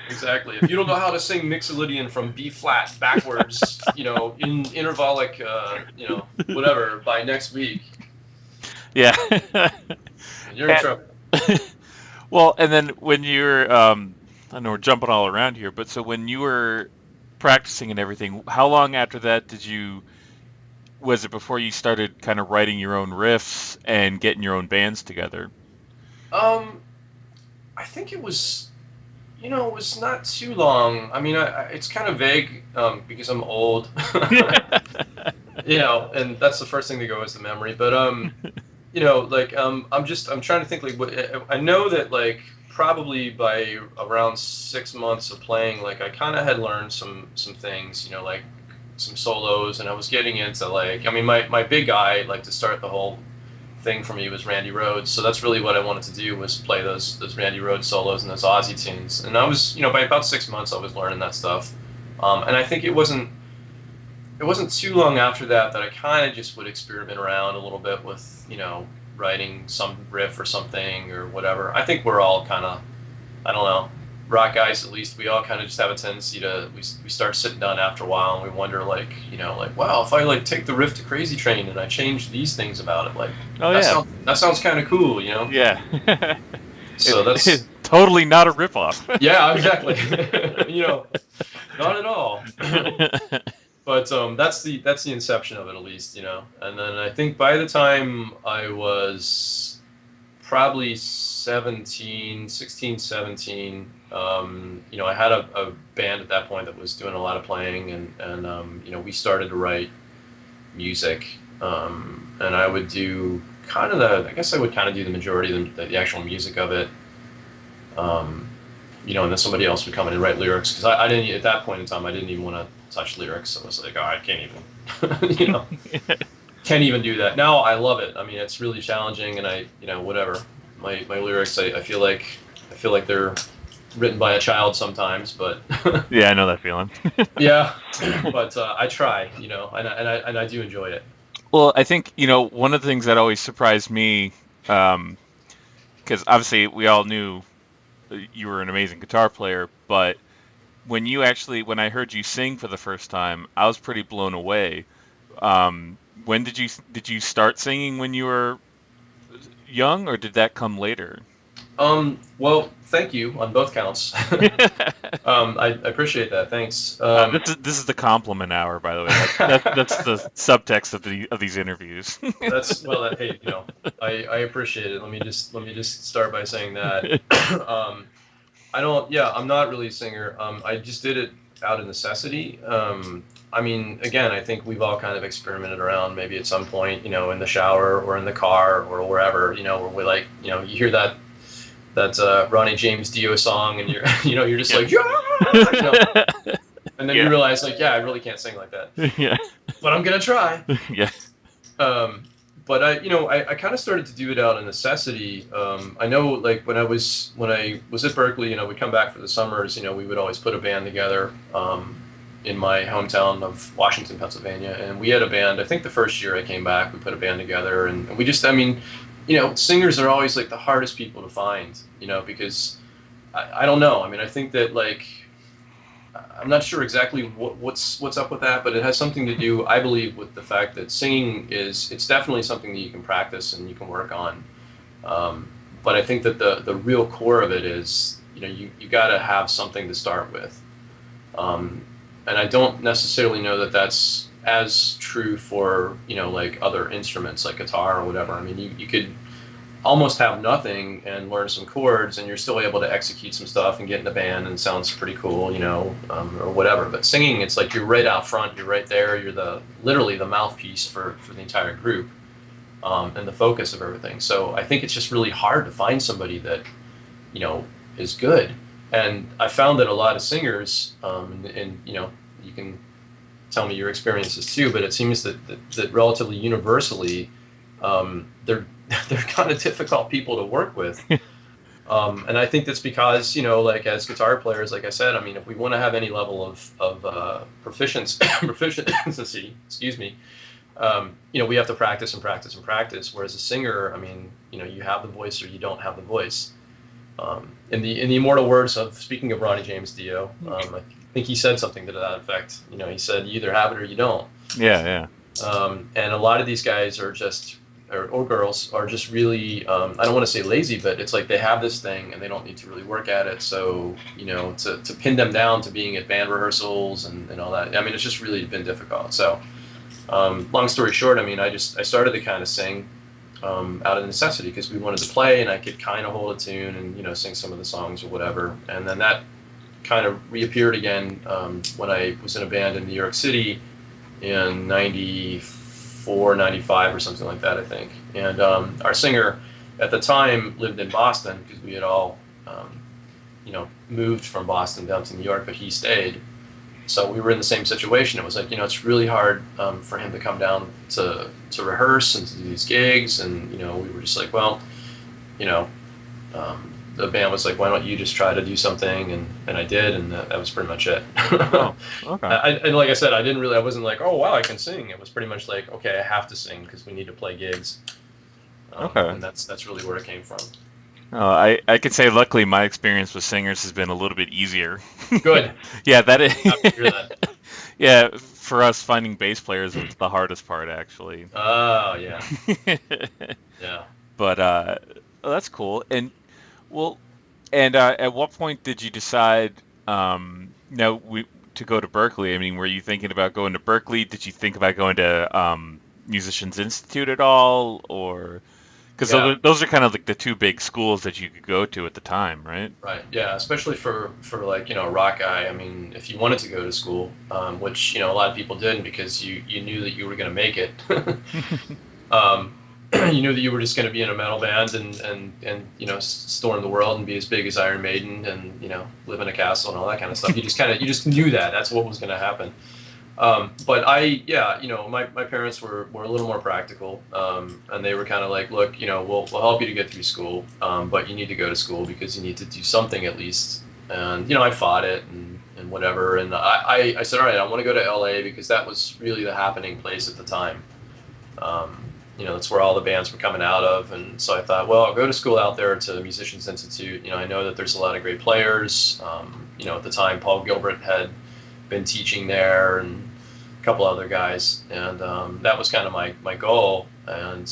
Exactly. If you don't know how to sing Mixolydian from B flat backwards, in intervallic, whatever, by next week. Yeah. You're in trouble. Well, and then when you're, I know we're jumping all around here, but so when you were practicing and everything, how long after that was it before you started kind of writing your own riffs and getting your own bands together? I think it was, it was not too long. I mean, it's kind of vague because I'm old, and that's the first thing to go is the memory. But I'm trying to think, like, I know that, like, probably by around 6 months of playing, like, I kind of had learned some things, like some solos, and I was getting into, like, I mean, my big guy, like, to start the whole thing for me was Randy Rhoads. So that's really what I wanted to do, was play those Randy Rhoads solos and those Aussie tunes. And I was, by about 6 months, I was learning that stuff. And I think it wasn't too long after that I kind of just would experiment around a little bit with, writing some riff or something or whatever. I think we're all kind of, I don't know, rock guys at least, we all kind of just have a tendency to, we start sitting down after a while and we wonder, like, like, wow, if I, like, take the riff to Crazy Train and I change these things about it, like, that sounds kind of cool, Yeah. So that's totally not a ripoff. Yeah, exactly. Not at all. But that's the inception of it, at least, And then I think by the time I was probably 17, 16, 17, I had a band at that point that was doing a lot of playing, and we started to write music, and I would do I guess I would kind of do the majority of the actual music of it, and then somebody else would come in and write lyrics, because I didn't, at that point in time, I didn't even want to touch lyrics. I was like, oh, I can't even, can't even do that. Now I love it. I mean, it's really challenging, and whatever. My lyrics, I feel like they're written by a child sometimes, but yeah, I know that feeling. yeah, but I try, and I do enjoy it. Well, I think one of the things that always surprised me, because obviously we all knew you were an amazing guitar player, but when I heard you sing for the first time, I was pretty blown away. When did you start singing? When you were young, or did that come later? Well, thank you on both counts. I appreciate that. Thanks. This is the compliment hour, by the way. That's the subtext of these interviews. Hey, I appreciate it. Let me just start by saying that. I'm not really a singer. I just did it out of necessity. I mean, again, I think we've all kind of experimented around, maybe at some point, in the shower or in the car or wherever, where we like, you hear that Ronnie James Dio song, and you're you're just like, yeah, and then you realize, like, yeah, I really can't sing like that. Yeah. But I'm gonna try. Yeah. But I kind of started to do it out of necessity. I know, like, when I was at Berkeley, we'd come back for the summers. We would always put a band together in my hometown of Washington, Pennsylvania, and we had a band. I think the first year I came back, we put a band together, and we just, I mean, singers are always like the hardest people to find, because I don't know. I mean, I think that, like, I'm not sure exactly what's up with that, but it has something to do, I believe, with the fact that singing it's definitely something that you can practice and you can work on. But I think that the real core of it is, you got to have something to start with. And I don't necessarily know that that's as true for, like other instruments like guitar or whatever. I mean, you could almost have nothing and learn some chords, and you're still able to execute some stuff and get in the band, and it sounds pretty cool, or whatever. But singing, it's like you're right out front, you're right there, you're literally the mouthpiece for the entire group, and the focus of everything. So I think it's just really hard to find somebody that, is good. And I found that a lot of singers, and you can tell me your experiences too, but it seems that relatively universally, they're kind of difficult people to work with. And I think that's because, like, as guitar players, like I said, I mean, if we want to have any level of proficiency, excuse me, we have to practice and practice and practice. Whereas a singer, I mean, you have the voice or you don't have the voice. In the immortal words of, speaking of Ronnie James Dio, I think he said something to that effect. He said, you either have it or you don't. Yeah. And a lot of these guys are just, or girls are just really, I don't want to say lazy, but it's like they have this thing and they don't need to really work at it. So, to pin them down to being at band rehearsals and all that, I mean, it's just really been difficult. So, long story short, I mean, I started to kind of sing out of necessity, because we wanted to play and I could kind of hold a tune and, sing some of the songs or whatever. And then that kind of reappeared again when I was in a band in New York City in 94, 95 or something like that, I think. And our singer at the time lived in Boston, because we had all, moved from Boston down to New York, but he stayed. So we were in the same situation. It was like, it's really hard for him to come down to rehearse and to do these gigs. And, we were just like, well, the band was like, why don't you just try to do something? And I did, and that was pretty much it. Oh, okay. And like I said, I wasn't like, oh, wow, I can sing. It was pretty much like, okay, I have to sing because we need to play gigs. Okay. And that's really where it came from. Oh, I could say, luckily, my experience with singers has been a little bit easier. Good. Yeah, that is. Happy to hear that. Yeah, for us, finding bass players was the hardest part, actually. Oh, yeah. Yeah. But that's cool. And, well, And at what point did you decide now to go to Berkeley? I mean, were you thinking about going to Berkeley? Did you think about going to Musicians Institute at all, or because Yeah. those are kind of like the two big schools that you could go to at the time, right? Right. Yeah. Especially for like a rock guy. I mean, if you wanted to go to school, which a lot of people didn't because you knew that you were going to make it. um, you knew that you were just going to be in a metal band and storm the world and be as big as Iron Maiden and live in a castle and all that kind of stuff. You just knew that that's what was going to happen. But my parents were a little more practical, and they were kind of like, look, we'll help you to get through school, but you need to go to school because you need to do something at least. And I fought it and whatever, and I said, all right, I want to go to LA because that was really the happening place at the time. That's where all the bands were coming out of, and so I thought, well, I'll go to school out there to the Musicians Institute. I know that there's a lot of great players. At the time, Paul Gilbert had been teaching there, and a couple other guys, and that was kind of my goal. And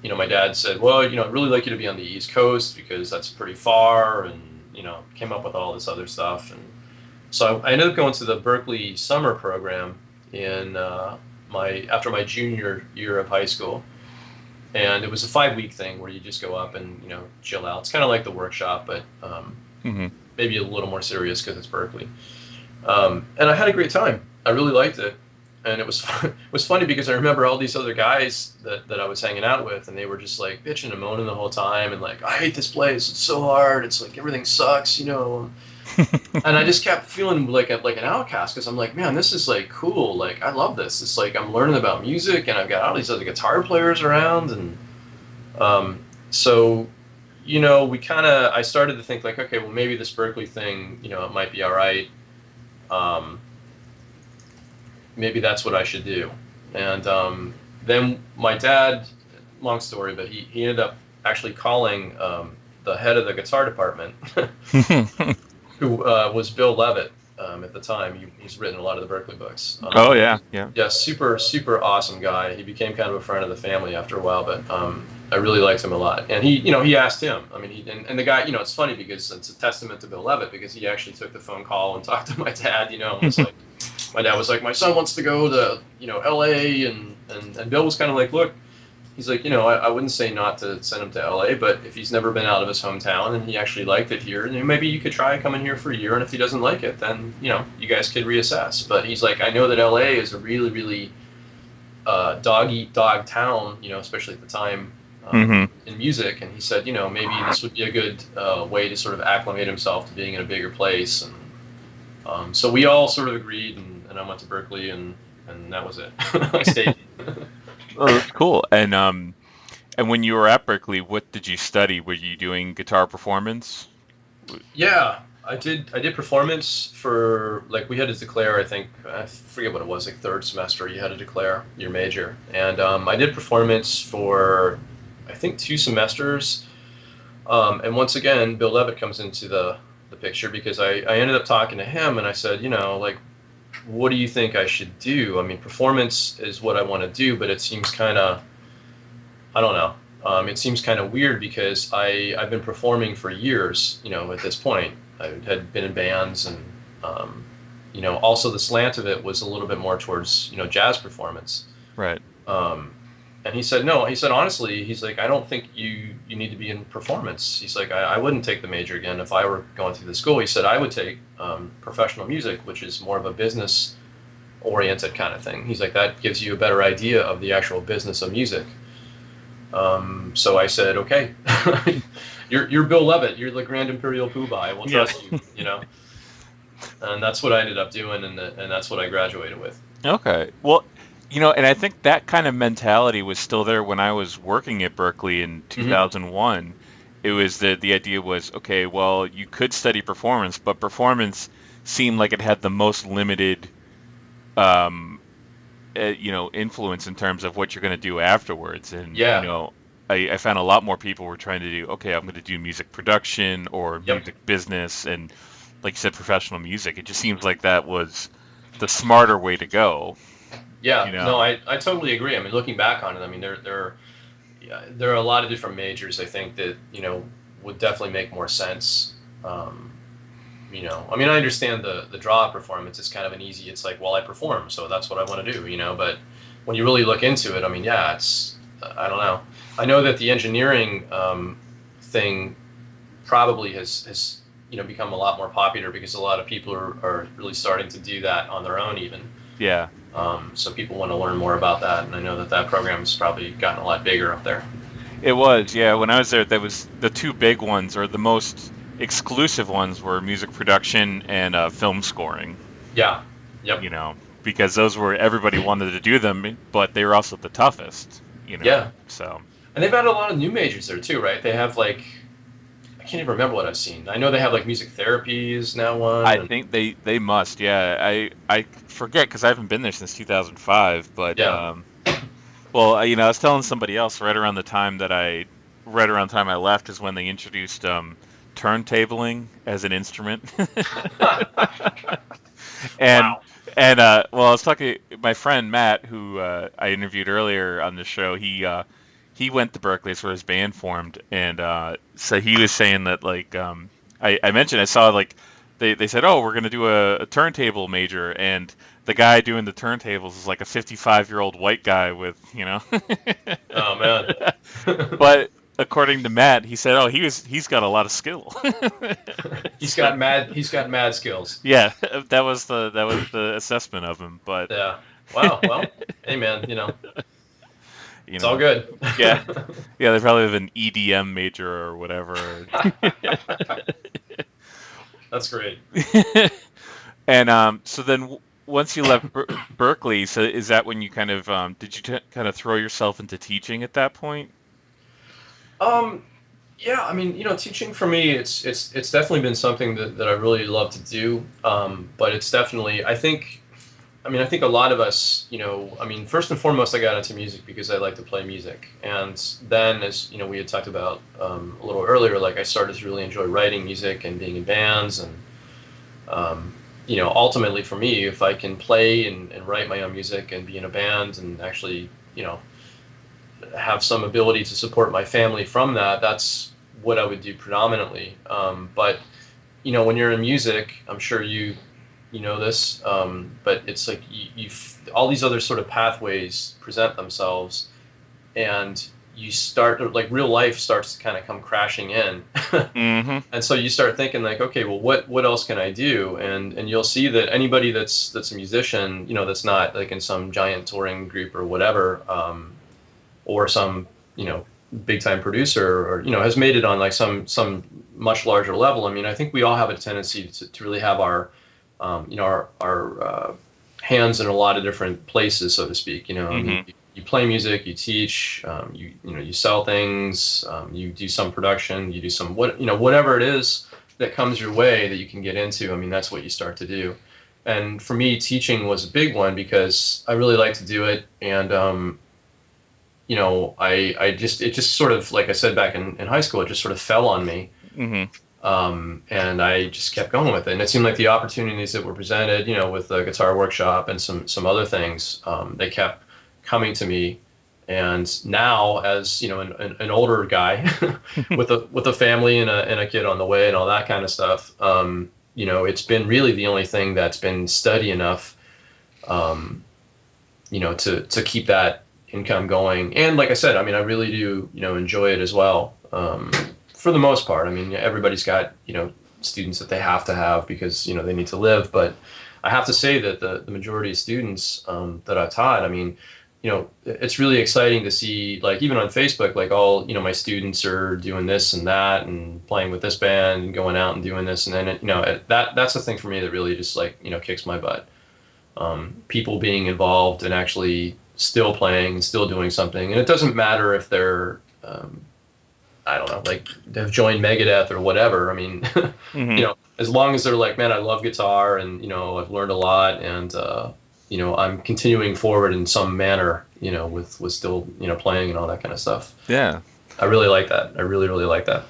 my dad said, well, I'd really like you to be on the East Coast because that's pretty far, and came up with all this other stuff. And so I ended up going to the Berkeley summer program in after my junior year of high school, and it was a 5-week thing where you just go up and chill out. It's kind of like the workshop, but maybe a little more serious because it's Berkeley. And I had a great time. I really liked it. And it was funny because I remember all these other guys that I was hanging out with, and they were just like bitching and moaning the whole time, and like, I hate this place. It's so hard. It's like everything sucks, And I just kept feeling like an outcast because I'm like, man, this is like cool. Like I love this. It's like I'm learning about music, and I've got all these other guitar players around, and so I started to think like, okay, well maybe this Berkeley thing, it might be all right. Maybe that's what I should do. And then my dad, long story, but he ended up actually calling the head of the guitar department, who was Bill Levitt at the time. He's written a lot of the Berkeley books. Oh, yeah. Yeah, super, super awesome guy. He became kind of a friend of the family after a while, but I really liked him a lot. And he asked him. I mean, and the guy, it's funny because it's a testament to Bill Levitt because he actually took the phone call and talked to my dad, and was like, my dad was like, my son wants to go to, LA, and Bill was kind of like, look, he's like, I wouldn't say not to send him to LA, but if he's never been out of his hometown and he actually liked it here, then maybe you could try coming here for a year, and if he doesn't like it, then, you guys could reassess. But he's like, I know that LA is a really, really dog-eat-dog town, especially at the time in music, and he said, maybe this would be a good way to sort of acclimate himself to being in a bigger place. And so we all sort of agreed, and I went to Berkeley, and that was it. I stayed. Oh, that's cool. And when you were at Berkeley, what did you study? Were you doing guitar performance? Yeah, I did performance for, like, we had to declare, I forget what it was, like third semester, you had to declare your major. And I did performance for, I think, 2 semesters. And once again, Bill Levitt comes into the picture because I ended up talking to him, and I said, like, what do you think I should do? I mean, performance is what I want to do, but it seems kind of, I don't know. It seems kind of weird because I've been performing for years, at this point. I had been in bands, and, also the slant of it was a little bit more towards, jazz performance. Right. And he said, no, he said, honestly, he's like, I don't think you need to be in performance. He's like, I wouldn't take the major again if I were going through the school. He said, I would take professional music, which is more of a business-oriented kind of thing. He's like, that gives you a better idea of the actual business of music. So I said, okay, you're Bill Levitt. You're the Grand Imperial Poobah. I will trust you, And that's what I ended up doing, and that's what I graduated with. Okay. Well, and I think that kind of mentality was still there when I was working at Berkeley in 2001. It was the idea was, okay, well, you could study performance, but performance seemed like it had the most limited, influence in terms of what you're going to do afterwards. And, I found a lot more people were trying to do, okay, I'm going to do music production or music business, and like you said, professional music. It just seems like that was the smarter way to go. Yeah, no, I totally agree. I mean, looking back on it, I mean, there are a lot of different majors, I think, that, would definitely make more sense. I mean, I understand the draw performance is kind of an easy. It's like, well, I perform, so that's what I want to do. But when you really look into it, I mean, yeah, it's I don't know. I know that the engineering thing probably has become a lot more popular because a lot of people are really starting to do that on their own even. Yeah. So people want to learn more about that, and I know that program has probably gotten a lot bigger up there. It was, yeah. When I was there, that was the two big ones, or the most exclusive ones, were music production and film scoring. Yeah. Yep. Because those were, everybody wanted to do them, but they were also the toughest. Yeah. So. And they've had a lot of new majors there too, right? They have I can't even remember what I've seen. I know they have music therapy is now one. I think they must, yeah. I forget because I haven't been there since 2005, but yeah. Well, I was telling somebody else right around the time I left is when they introduced turntabling as an instrument. And wow. And I was talking to my friend Matt, who I interviewed earlier on the show. He went to Berkeley, that's where his band formed, and so he was saying that I mentioned, I saw they said, oh, we're gonna do a turntable major, and the guy doing the turntables is like a 55-year-old white guy with Oh man. But according to Matt, he said, oh, he's got a lot of skill. He's got mad skills. Yeah, that was the assessment of him. But yeah. Wow. Well, hey man, it's all good. Yeah. They probably have an EDM major or whatever. That's great. And so then once you left Berkeley, so is that when you kind of did you kind of throw yourself into teaching at that point? Yeah, I mean, teaching for me, it's definitely been something that I really love to do. But it's definitely, I think a lot of us, first and foremost, I got into music because I like to play music. And then, as we had talked about a little earlier, I started to really enjoy writing music and being in bands. And, ultimately for me, if I can play and write my own music and be in a band and actually, have some ability to support my family from that, that's what I would do predominantly. But when you're in music, I'm sure you know this, but it's like you all these other sort of pathways present themselves, and you start real life starts to kind of come crashing in. Mm-hmm. And so you start thinking okay, well, what else can I do? And you'll see that anybody that's a musician, that's not in some giant touring group or whatever, or some big time producer, or has made it on some much larger level. I mean, I think we all have a tendency to really have our our hands in a lot of different places, so to speak. Mm-hmm. I mean, you play music, you teach, you sell things, you do some production, you do some whatever it is that comes your way that you can get into. I mean, that's what you start to do. And for me, teaching was a big one because I really like to do it, and it just sort of, like I said back in high school, it just sort of fell on me. Mm-hmm. And I just kept going with it. And it seemed like the opportunities that were presented, with the guitar workshop and some other things, they kept coming to me. And now, as an older guy with a family and a kid on the way and all that kind of stuff, it's been really the only thing that's been steady enough, to keep that income going. And like I said, I mean, I really do, enjoy it as well. For the most part, I mean, everybody's got, students that they have to have because, they need to live. But I have to say that the majority of students that I've taught, I mean, it's really exciting to see, even on Facebook, all, my students are doing this and that and playing with this band and going out and doing this. And then, that's the thing for me that really just kicks my butt. People being involved and actually still playing and still doing something. And it doesn't matter if they're, I don't know, they've joined Megadeth or whatever. I mean, Mm-hmm. As long as they're man, I love guitar and, I've learned a lot and, I'm continuing forward in some manner, with still, playing and all that kind of stuff. Yeah. I really like that. I really, really like that.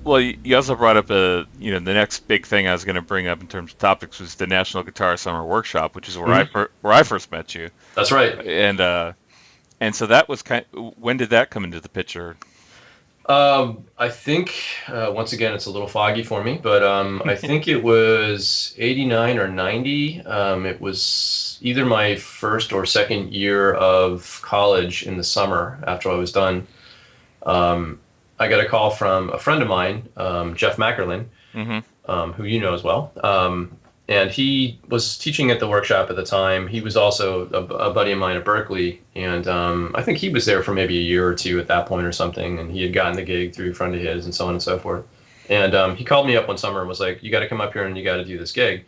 Well, you also brought up the next big thing I was going to bring up in terms of topics was the National Guitar Summer Workshop, which is where Mhm. where I first met you, That's right. and so that was when did that come into the picture? I think once again it's a little foggy for me, but I think it was 89 or 90. It was either my first or second year of college in the summer after I was done. I got a call from a friend of mine, Jeff Mackerlin, Hmm. who you know as well. And he was teaching at the workshop at the time. He was also a buddy of mine at Berkeley, and I think he was there for maybe a year or two at that point or something. And he had gotten the gig through a friend of his, and so on and so forth. And he called me up one summer and was like, "You got to come up here and you got to do this gig."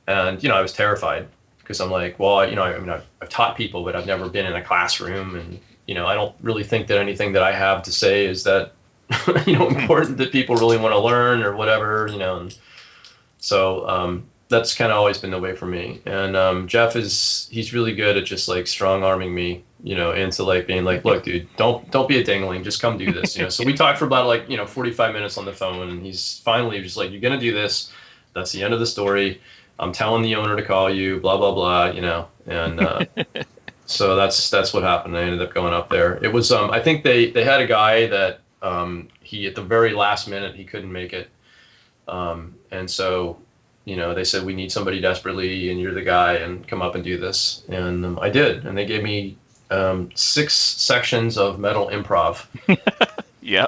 And I was terrified because I'm like, well, I mean, I've taught people, but I've never been in a classroom, and I don't really think that anything that I have to say is that important that people really want to learn or whatever. And so that's kind of always been the way for me. And Jeff he's really good at just like strong arming me, into like being like, look, dude, don't be a dingling, just come do this. So we talked for about like 45 minutes on the phone, and he's finally just like, you're gonna do this. That's the end of the story. I'm telling the owner to call you, blah blah blah, and so that's what happened. I ended up going up there. It was I think they had a guy that he at the very last minute he couldn't make it, and so they said we need somebody desperately, and you're the guy, and come up and do this, and I did, and they gave me 6 sections of metal improv. Yeah.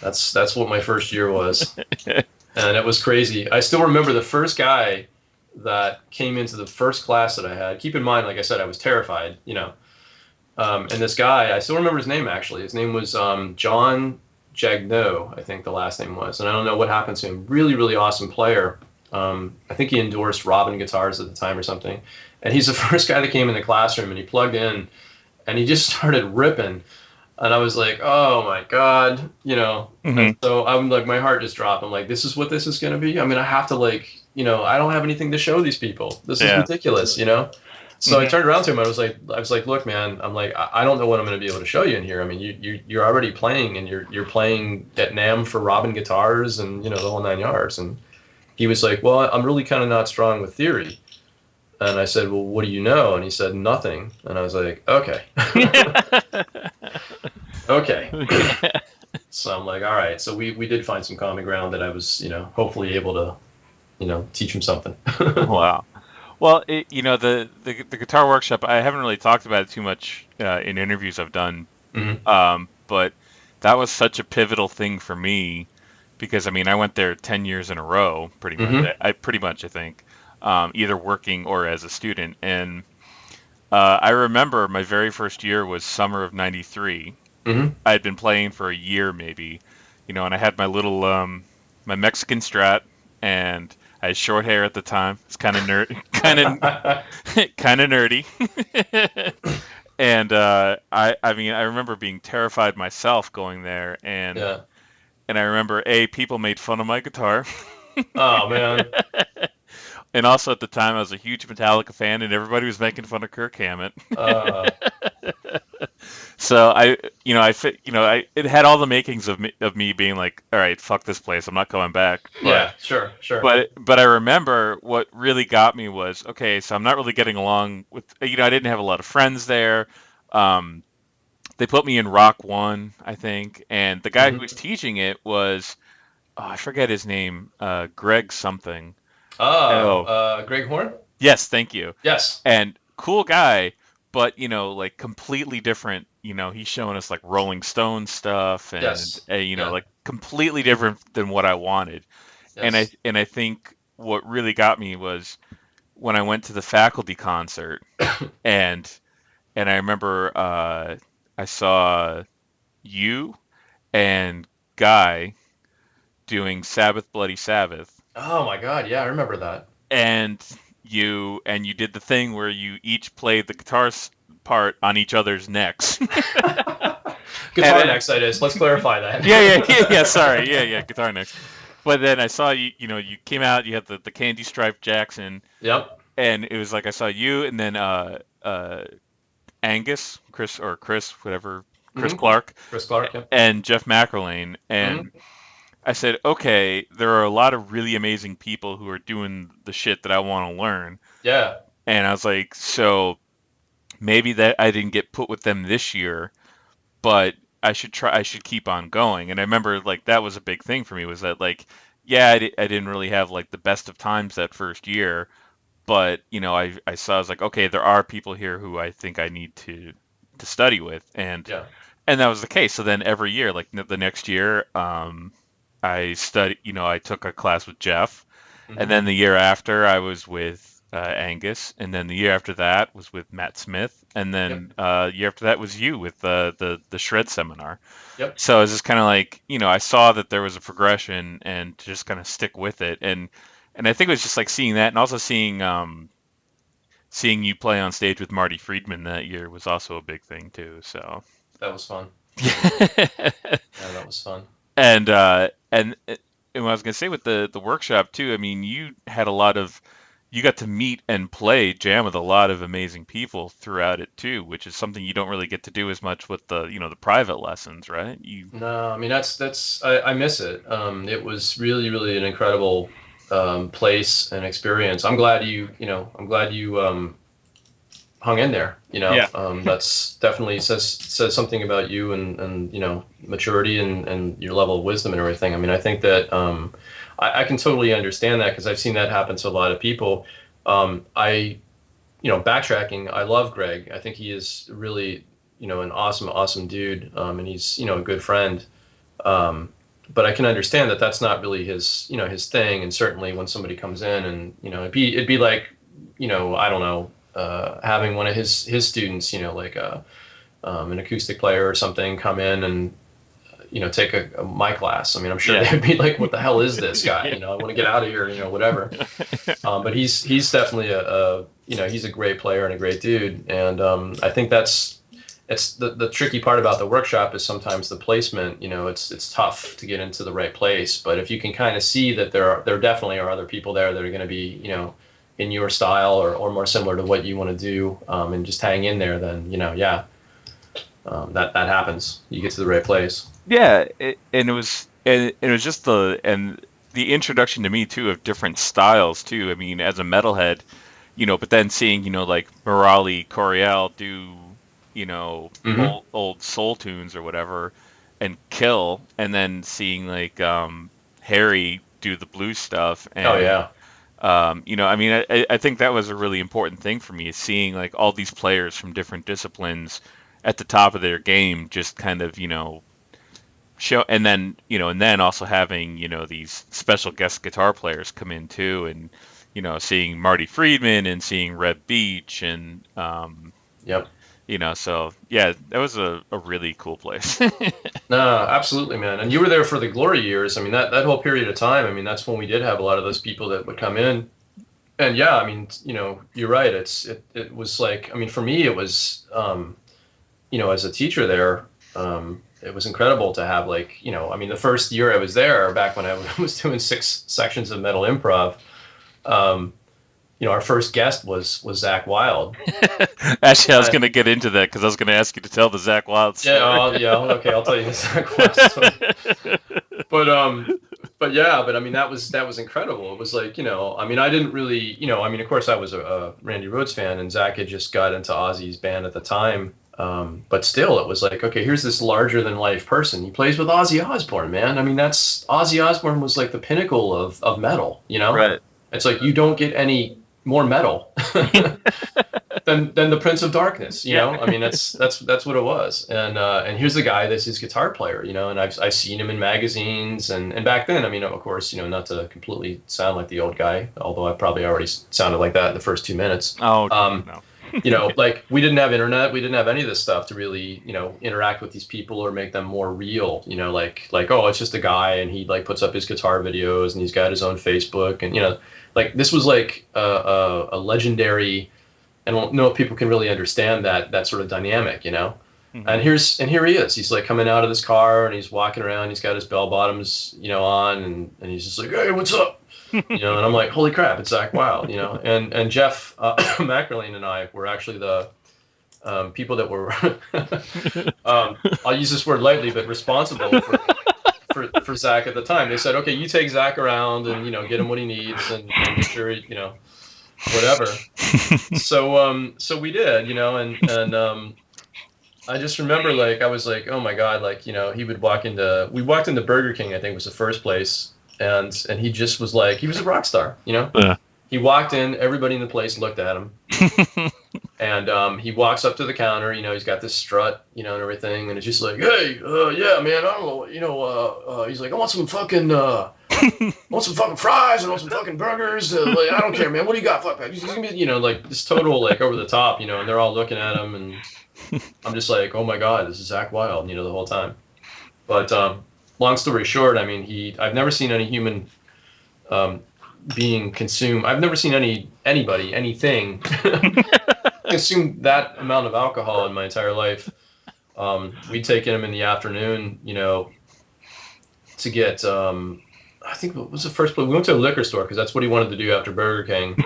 That's what my first year was. And it was crazy. I still remember the first guy that came into the first class that I had. Keep in mind, like I said, I was terrified, and this guy, I still remember his name actually. His name was John Jagneau, I think the last name was. And I don't know what happened to him. Really, really awesome player. I think he endorsed Robin Guitars at the time or something. And he's the first guy that came in the classroom, and he plugged in and he just started ripping. And I was like, oh my God, Hmm. And so I'm like, my heart just dropped. I'm like, this is what this is going to be. I mean, I have to like, I don't have anything to show these people. This is Yeah. ridiculous. So I Mhm. turned around to him. I was like, look, man, I'm like, I don't know what I'm going to be able to show you in here. I mean, you're already playing, and you're playing at NAMM for Robin Guitars, and the whole 9 yards. And he was like, well, I'm really kind of not strong with theory. And I said, well, what do you know? And he said, nothing. And I was like, okay. Okay. So I'm like, all right. So we did find some common ground that I was, hopefully able to, teach him something. Wow. Well, the guitar workshop, I haven't really talked about it too much in interviews I've done, Hmm. but that was such a pivotal thing for me because I mean I went there 10 years in a row, pretty much. Hmm. I think, either working or as a student, and I remember my very first year was summer of '93. Hmm. I had been playing for a year maybe, and I had my little my Mexican Strat, and I had short hair at the time. It's kind of kind of kind of nerdy. And I mean I remember being terrified myself going there, Yeah. and I remember people made fun of my guitar. Oh man. And also at the time I was a huge Metallica fan, and everybody was making fun of Kirk Hammett. Uh, So it had all the makings of me being like, all right, fuck this place, I'm not going back. yeah. Sure. Sure. But I remember what really got me was, okay, so I'm not really getting along with, I didn't have a lot of friends there. Um, they put me in Rock One, I think, and the guy who was Hmm. teaching it was, oh, I forget his name, Greg something. Oh, Oh, Greg Horn. yes, thank you. Yes. And cool guy, but like completely different. He's showing us like Rolling Stone stuff, and Yes. Yeah. like completely different than what I wanted. Yes. And I think what really got me was when I went to the faculty concert, and I remember I saw you and Guy doing Sabbath Bloody Sabbath, Oh my God. Yeah, I remember that. and you did the thing where you each played the part on each other's necks. Guitar And next, that is. Let's clarify that. yeah, sorry, yeah, guitar necks. But then I saw you, you came out, you had the candy striped Jackson, Yep. and it was like I saw you, and then Angus, Chris, whatever Chris Clark, Chris Clark, yeah. and Jeff McErlane, and I said, okay, there are a lot of really amazing people who are doing the shit that I want to learn. Yeah. And I was like, so maybe that I didn't get put with them this year, but I should try. I should keep on going. And I remember like that was a big thing for me was that like, yeah, I didn't really have like the best of times that first year, but I saw I was like, okay, there are people here who I think I need to study with, and Yeah. and that was the case. So then every year, like the next year, I studied. I took a class with Jeff, and then the year after I was with Angus, and then the year after that was with Matt Smith, and then year after that was you with the shred seminar. Yep. So it was just kind of like I saw that there was a progression, and to just kind of stick with it, and I think it was just like seeing that, and also seeing you play on stage with Marty Friedman that year was also a big thing too. So that was fun. yeah, that was fun. And what I was gonna say with the workshop too, I mean, you got to meet and play jam with a lot of amazing people throughout it too, which is something you don't really get to do as much with the the private lessons, right? No, I mean that's I miss it. It was really, really an incredible place and experience. I'm glad you hung in there. Yeah. That's definitely says something about you and maturity and your level of wisdom and everything. I mean, I think that I can totally understand that because I've seen that happen to a lot of people. Backtracking, I love Greg. I think he is really, an awesome dude. And he's, a good friend. But I can understand that that's not really his thing. And certainly when somebody comes in and, it'd be like, I don't know, having one of his students, like an acoustic player or something come in and, take my class. I mean, I'm sure they'd be like, what the hell is this guy? I want to get out of here, whatever. But he's definitely he's a great player and a great dude. And I think it's the tricky part about the workshop is sometimes the placement, it's tough to get into the right place. But if you can kind of see that there definitely are other people there that are going to be, in your style or more similar to what you want to do, and just hang in there, then, that happens. You get to the right place. Yeah, and it was just the introduction to me too of different styles too. I mean, as a metalhead, but then seeing like Morali Coriel do old soul tunes or whatever, and kill, and then seeing like Harry do the blues stuff. And, I mean, I think that was a really important thing for me, is seeing like all these players from different disciplines at the top of their game, just kind of show, and then also having these special guest guitar players come in too, and seeing Marty Friedman and seeing Red Beach and so yeah, that was a really cool place. No, absolutely, man. And you were there for the glory years. I mean, that whole period of time, I mean, that's when we did have a lot of those people that would come in. And yeah, I mean, you're right. It was like, I mean, for me, it was, as a teacher there, it was incredible to have like, I mean, the first year I was there, back when I was doing 6 sections of metal improv, our first guest was Zakk Wylde. Actually, I was going to get into that because I was going to ask you to tell the Zakk Wylde story. Okay, I'll tell you the Zakk Wylde story. But I mean, that was incredible. It was like, I mean, I didn't really, I mean, of course I was a Randy Rhoads fan, and Zakk had just got into Ozzy's band at the time. But still, it was like, okay, here's this larger than life person. He plays with Ozzy Osbourne, man. I mean, Ozzy Osbourne was like the pinnacle of metal, Right. It's like you don't get any more metal than the Prince of Darkness, I mean, that's what it was. And here's the guy that's his guitar player, and I've seen him in magazines, and back then, I mean, of course, not to completely sound like the old guy, although I probably already sounded like that in the first 2 minutes. Oh, no. Like we didn't have internet, we didn't have any of this stuff to really, interact with these people or make them more real, like, oh, it's just a guy and he like puts up his guitar videos and he's got his own Facebook, and, like this was like a legendary, I don't know if people can really understand that sort of dynamic, Mm-hmm. And here he is. He's like coming out of this car and he's walking around, he's got his bell bottoms, on, and he's just like, hey, what's up? And I'm like, holy crap, it's Zakk Wylde, and Jeff McErlane and I were actually the people that were, I'll use this word lightly, but responsible for Zakk at the time. They said, okay, you take Zakk around and, get him what he needs and make sure, whatever. So we did, and I just remember, I was like, oh my God, we walked into Burger King, I think was the first place. And he just was like, he was a rock star, Yeah. He walked in, everybody in the place looked at him. And he walks up to the counter, he's got this strut, and everything. And it's just like, hey, yeah, man, I don't know, he's like, I want some fucking fries and I want some fucking burgers. I don't care, man. What do you got? Fuck that. He's gonna be, this total, over the top, and they're all looking at him. And I'm just like, oh my God, this is Zakk Wylde, the whole time. But long story short, I mean, I've never seen any human being consumed. I've never seen anything consume that amount of alcohol in my entire life. We'd taken him in the afternoon, to get, I think what was the first place? We went to a liquor store because that's what he wanted to do after Burger King.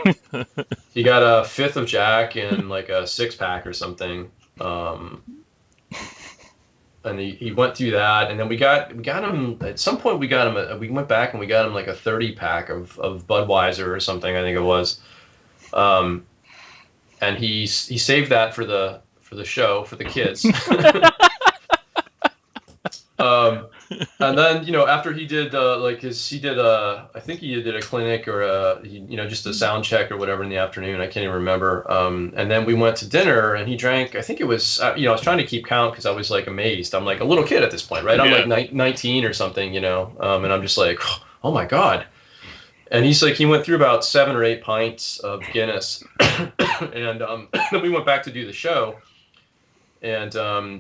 He got a fifth of Jack and a 6-pack or something. And he went through that, and then we got him at some point. We went back and we got him a 30-pack of Budweiser or something, I think it was. And he saved that for the show for the kids. And then after he did I think he did a clinic or just a sound check or whatever in the afternoon. I can't even remember. And then we went to dinner and he drank. I think it was I was trying to keep count because I was amazed. I'm a little kid at this point, right? I'm 19 or something, and I'm just like, oh my God. And he's he went through about 7 or 8 pints of Guinness, and then we went back to do the show. And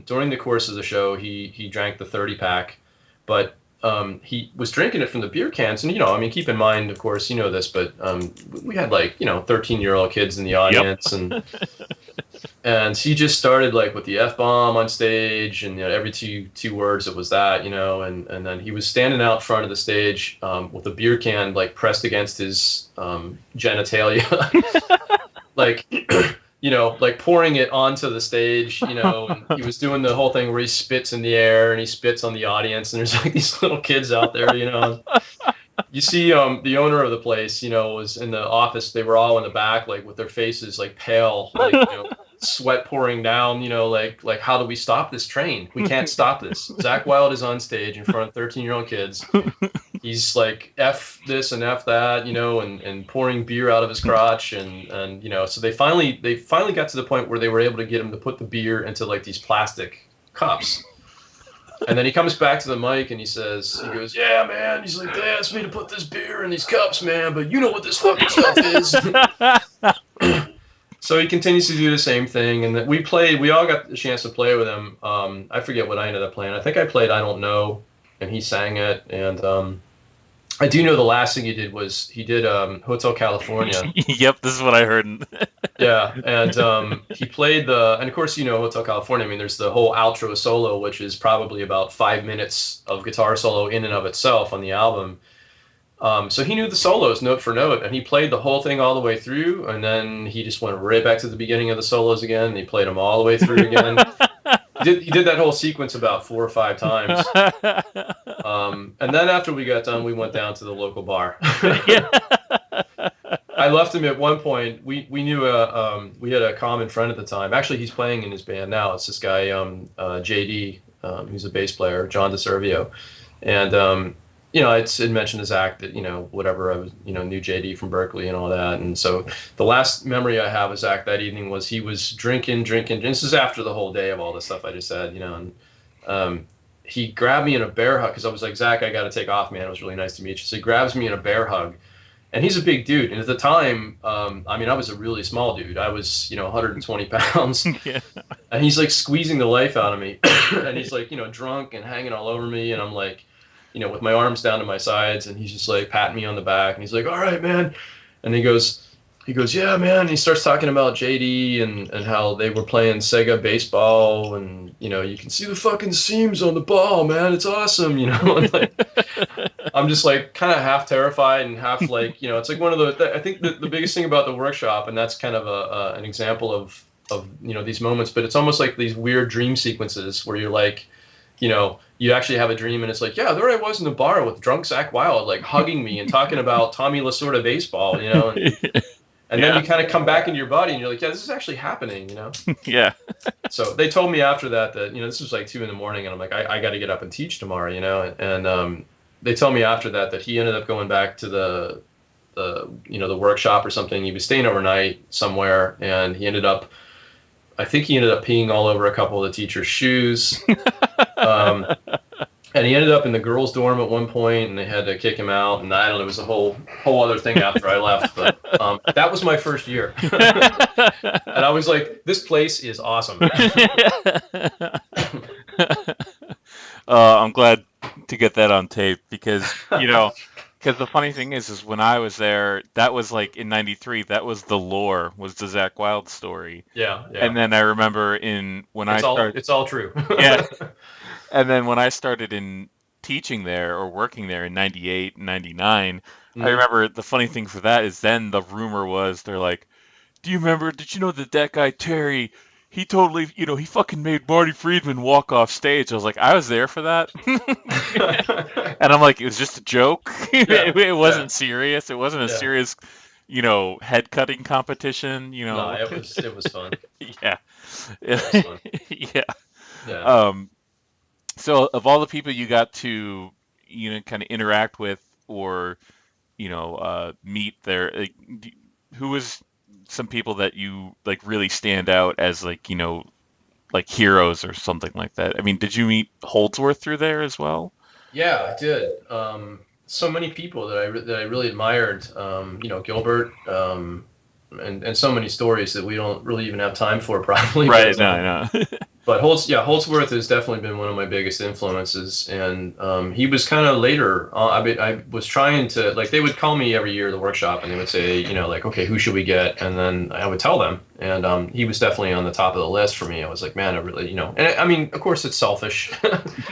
during the course of the show, he drank the 30-pack, but he was drinking it from the beer cans. And keep in mind, of course, this, but we had 13-year-old kids in the audience, yep. And he just started with the F-bomb on stage, and every two words it was that, and then he was standing out front of the stage with a beer can pressed against his genitalia, pouring it onto the stage, and he was doing the whole thing where he spits in the air and he spits on the audience, and there's these little kids out there, You see, the owner of the place, was in the office. They were all in the back, with their faces pale, sweat pouring down. How do we stop this train? We can't stop this. Zakk Wylde is on stage in front of 13-year-old kids. He's F this and F that, and pouring beer out of his crotch, and So they finally got to the point where they were able to get him to put the beer into these plastic cups. And then he comes back to the mic and he goes, yeah, man. He's like, they asked me to put this beer in these cups, man, but you know what this fucking stuff is. So he continues to do the same thing. And we all got the chance to play with him. I forget what I ended up playing. I think I played I Don't Know, and he sang it. And I do know the last thing he did was he did Hotel California. Yep, this is what I heard. Yeah, and he played and of course, Hotel California. I mean, there's the whole outro solo, which is probably about 5 minutes of guitar solo in and of itself on the album. So he knew the solos note for note, and he played the whole thing all the way through, and then he just went right back to the beginning of the solos again, and he played them all the way through again. He did that whole sequence about 4 or 5 times. And then after we got done, we went down to the local bar. I left him at one point. We knew we had a common friend at the time. Actually, he's playing in his band now. It's this guy, JD, who's a bass player, John DeServio. And, I'd mentioned to Zakk that, whatever, I was, knew JD from Berkeley and all that. And so the last memory I have of Zakk that evening was he was drinking. This is after the whole day of all the stuff I just said, and he grabbed me in a bear hug because I was like, Zakk, I got to take off, man. It was really nice to meet you. So he grabs me in a bear hug. And he's a big dude. And at the time, I was a really small dude. I was, 120 pounds. Yeah. And he's squeezing the life out of me. And he's drunk and hanging all over me. And I'm with my arms down to my sides. And he's just patting me on the back. And he's like, all right, man. And he goes, yeah, man. And he starts talking about JD and how they were playing Sega baseball. And, you can see the fucking seams on the ball, man. It's awesome, And I'm just kind of half terrified and half it's one of the, I think the biggest thing about the workshop, and that's kind of an example of these moments, but it's almost like these weird dream sequences where you're like, you actually have a dream and it's like, yeah, there I was in the bar with drunk Zakk Wylde, like hugging me and talking about Tommy Lasorda baseball, and then you kind of come back into your body and you're like, yeah, this is actually happening, Yeah. So they told me after that, this was like 2 a.m. and I'm like, I got to get up and teach tomorrow, and they told me after that he ended up going back to the workshop or something. He was staying overnight somewhere, and I think he ended up peeing all over a couple of the teachers' shoes. And he ended up in the girls' dorm at one point, and they had to kick him out. And I don't know, it was a whole other thing after I left. But that was my first year, and I was like, "This place is awesome." I'm glad to get that on tape because the funny thing is when I was there, that was like in '93. That was the lore, was the Zakk Wylde story. Yeah. And then I remember it's all true. Yeah. And then when I started in teaching there or working there in '98, '99, I remember the funny thing for that is then the rumor was they're like, did you know that guy Terry, he totally, he fucking made Marty Friedman walk off stage. I was like, I was there for that. And I'm like, it was just a joke. It wasn't serious. It wasn't a serious, head cutting competition, No, it was fun. Yeah. It was fun. Yeah. So of all the people you got to, kind of interact with or, meet there, like, who was some people that you like really stand out as like, like heroes or something like that? I mean, did you meet Holdsworth through there as well? Yeah, I did. So many people that I really admired, Gilbert, and so many stories that we don't really even have time for probably. Right, no, I know. But Holdsworth has definitely been one of my biggest influences, and he was kind of later. I was trying to, like, they would call me every year at the workshop, and they would say, like, okay, who should we get? And then I would tell them, and he was definitely on the top of the list for me. I was like, man, I really, and I mean, of course, it's selfish.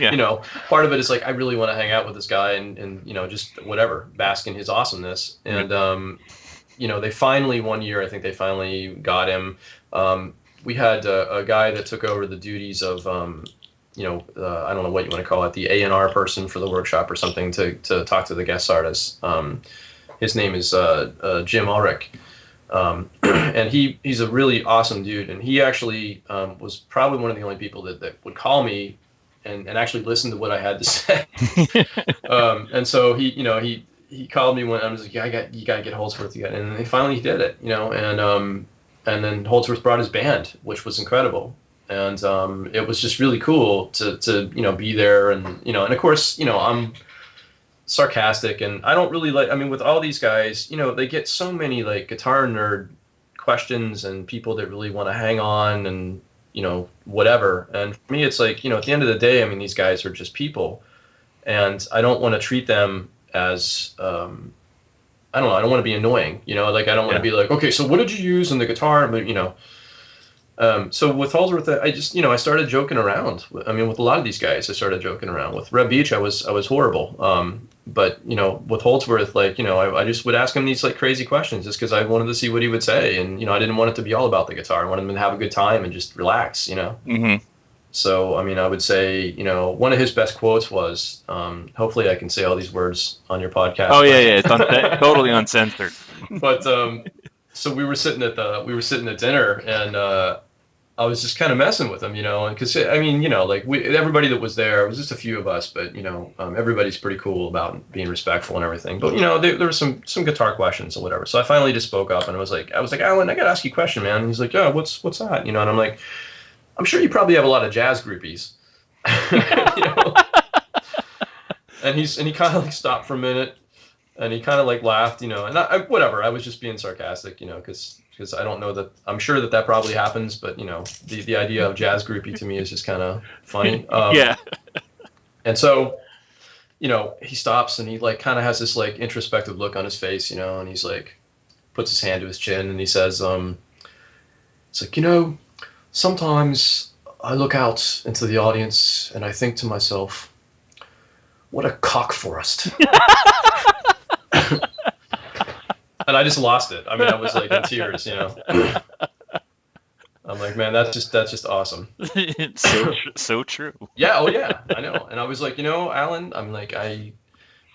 Yeah. Part of it is like I really want to hang out with this guy and just whatever, bask in his awesomeness. And they finally one year, I think they finally got him. We had a guy that took over the duties of, I don't know what you want to call it, the A&R person for the workshop or something to talk to the guest artists. His name is Jim Ulrich. And he's a really awesome dude. And he actually was probably one of the only people that would call me and actually listen to what I had to say. And so he called me when I was like, yeah, you got to get Holdsworth again. And finally he did it, and then Holdsworth brought his band, which was incredible. And it was just really cool to be there. And, and of course, I'm sarcastic and I don't really with all these guys, they get so many like guitar nerd questions and people that really want to hang on and, whatever. And for me, it's like, at the end of the day, these guys are just people. And I don't want to treat them as, I don't know. I don't want to be annoying, I don't want to be like, okay, so what did you use in the guitar? But, so with Holdsworth, I just, I started joking around. With a lot of these guys, I started joking around. With Reb Beach, I was horrible. But, with Holdsworth, I just would ask him these like crazy questions just because I wanted to see what he would say. And, I didn't want it to be all about the guitar. I wanted him to have a good time and just relax, Mm-hmm. So, I would say, one of his best quotes was, hopefully I can say all these words on your podcast. Oh, yeah. It's totally uncensored. But, so we were sitting at dinner and, I was just kind of messing with him, and because, everybody that was there, it was just a few of us, but, everybody's pretty cool about being respectful and everything. But, there were some guitar questions or whatever. So I finally just spoke up and I was like, Alan, I got to ask you a question, man. And he's like, yeah, what's that? And I'm like, I'm sure you probably have a lot of jazz groupies. And he kind of like stopped for a minute and he kind of like laughed, and whatever. I was just being sarcastic, because I don't know that I'm sure that probably happens, but the idea of jazz groupie to me is just kind of funny. Yeah. And so, he stops and he like kind of has this like introspective look on his face, and he's like puts his hand to his chin and he says, it's like, sometimes I look out into the audience and I think to myself, what a cock forest. And I just lost it. I was like in tears, I'm like, man, that's just awesome. It's so true. Yeah, oh yeah, I know. And I was like, Alan, I'm like, I'm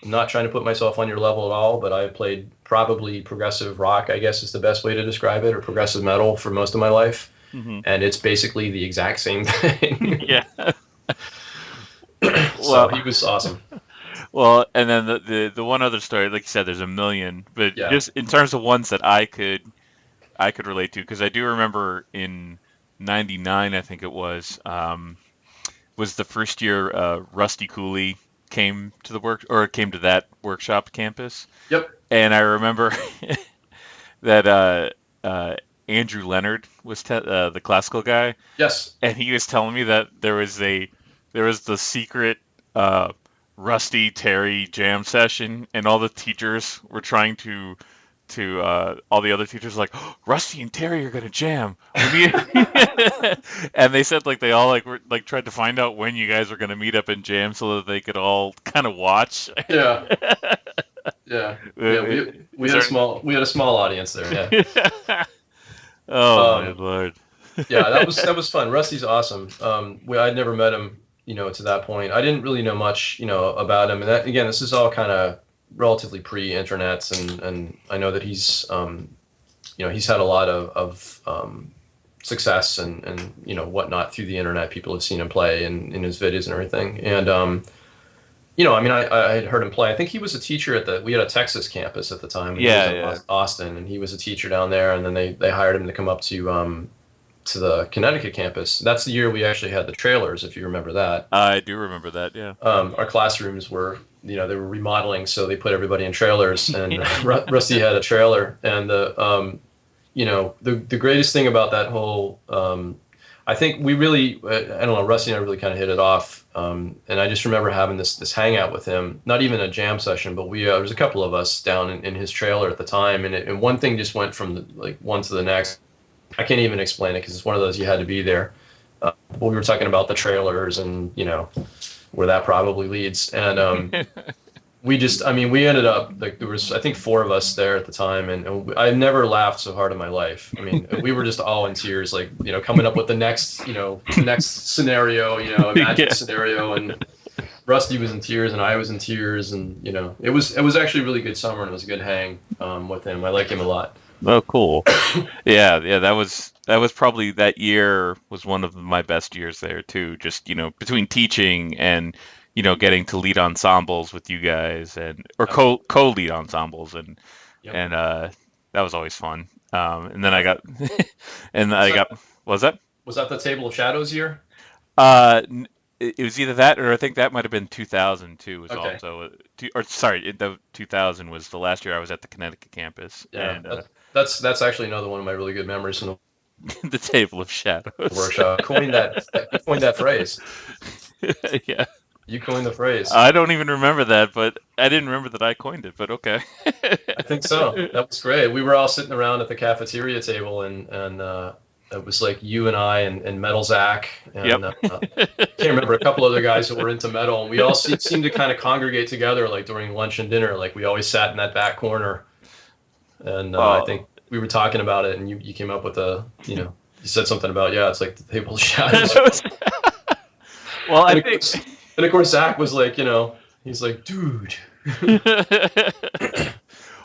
not trying to put myself on your level at all, but I played probably progressive rock, I guess is the best way to describe it, or progressive metal for most of my life. Mm-hmm. And it's basically the exact same thing. Yeah. So he was awesome. Well, and then the one other story, like you said, there's a million, but just in terms of ones that I could relate to, because I do remember in '99, I think it was the first year Rusty Cooley came to that workshop campus. Yep. And I remember that Andrew Leonard was the classical guy. Yes. And he was telling me that there was the secret Rusty Terry jam session, and all the teachers were trying to all the other teachers were like, oh, Rusty and Terry are gonna jam. And they said like they all were tried to find out when you guys were gonna meet up and jam so that they could all kind of watch. Yeah. Yeah. We had a small audience there. Yeah. Oh my lord. Yeah, that was fun. Rusty's awesome. I'd never met him, to that point. I didn't really know much, about him. And that, again, this is all kind of relatively pre-internet, and I know that he's he's had a lot of success and whatnot through the internet. People have seen him play and in his videos and everything. And I had heard him play. I think he was a teacher we had a Texas campus at the time. And he was in Austin, and he was a teacher down there. And then they hired him to come up to the Connecticut campus. That's the year we actually had the trailers, if you remember that. I do remember that, yeah. Our classrooms were, they were remodeling, so they put everybody in trailers, and Rusty had a trailer. And the greatest thing about that whole, I think we really, I don't know, Rusty and I really kind of hit it off. And I just remember having this hangout with him, not even a jam session, but there was a couple of us down in his trailer at the time, and one thing just went from one to the next. I can't even explain it because it's one of those you had to be there. But we were talking about the trailers and, where that probably leads. And we ended up, there was, I think, 4 of us there at the time. And I never laughed so hard in my life. I mean, we were just all in tears, coming up with the next scenario, imagined scenario. And Rusty was in tears and I was in tears. And, it was actually a really good summer, and it was a good hang with him. I like him a lot. Oh, cool. Yeah, that was probably, that year was one of my best years there too. Just, between teaching and, getting to lead ensembles with you guys or co-lead ensembles and that was always fun. And then I got what was that? Was that the Table of Shadows year? It was either that, or I think that might have been 2002 was okay. Also, the 2000 was the last year I was at the Connecticut campus. Yeah, and, that's actually another one of my really good memories from the Table of Shadows workshop. Coined that phrase. Yeah. You coined the phrase. I don't even remember that, but I didn't remember that I coined it, but okay. I think so. That was great. We were all sitting around at the cafeteria table, and it was like you and I and Metal Zakk, and I can't remember a couple other guys that were into metal, and we all seemed to kind of congregate together during lunch and dinner. We always sat in that back corner, and I think we were talking about it, and you came up with you said something about it's like the Table of Shadows. Well, and of course Zakk was he's like, dude.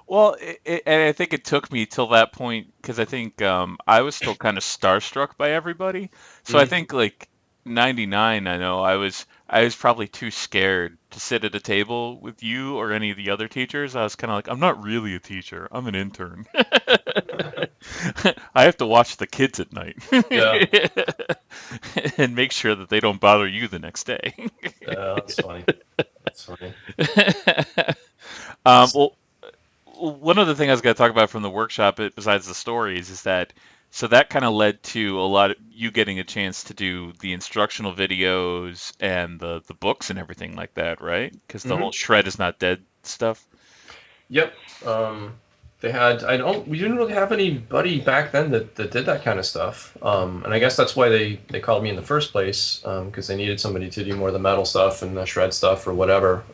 Well, and I think it took me till that point because I think I was still kind of starstruck by everybody. So I think 99, I know I was probably too scared to sit at a table with you or any of the other teachers. I was kind of like, I'm not really a teacher. I'm an intern. I have to watch the kids at night. Yeah. And make sure that they don't bother you the next day. Yeah, that's funny. That's funny. Well, one other thing I was going to talk about from the workshop, besides the stories, is that that kind of led to a lot of you getting a chance to do the instructional videos and the books and everything like that, right? Because the whole Shred is Not Dead stuff. Yep. We didn't really have anybody back then that did that kind of stuff. And I guess that's why they called me in the first place, because they needed somebody to do more of the metal stuff and the Shred stuff or whatever.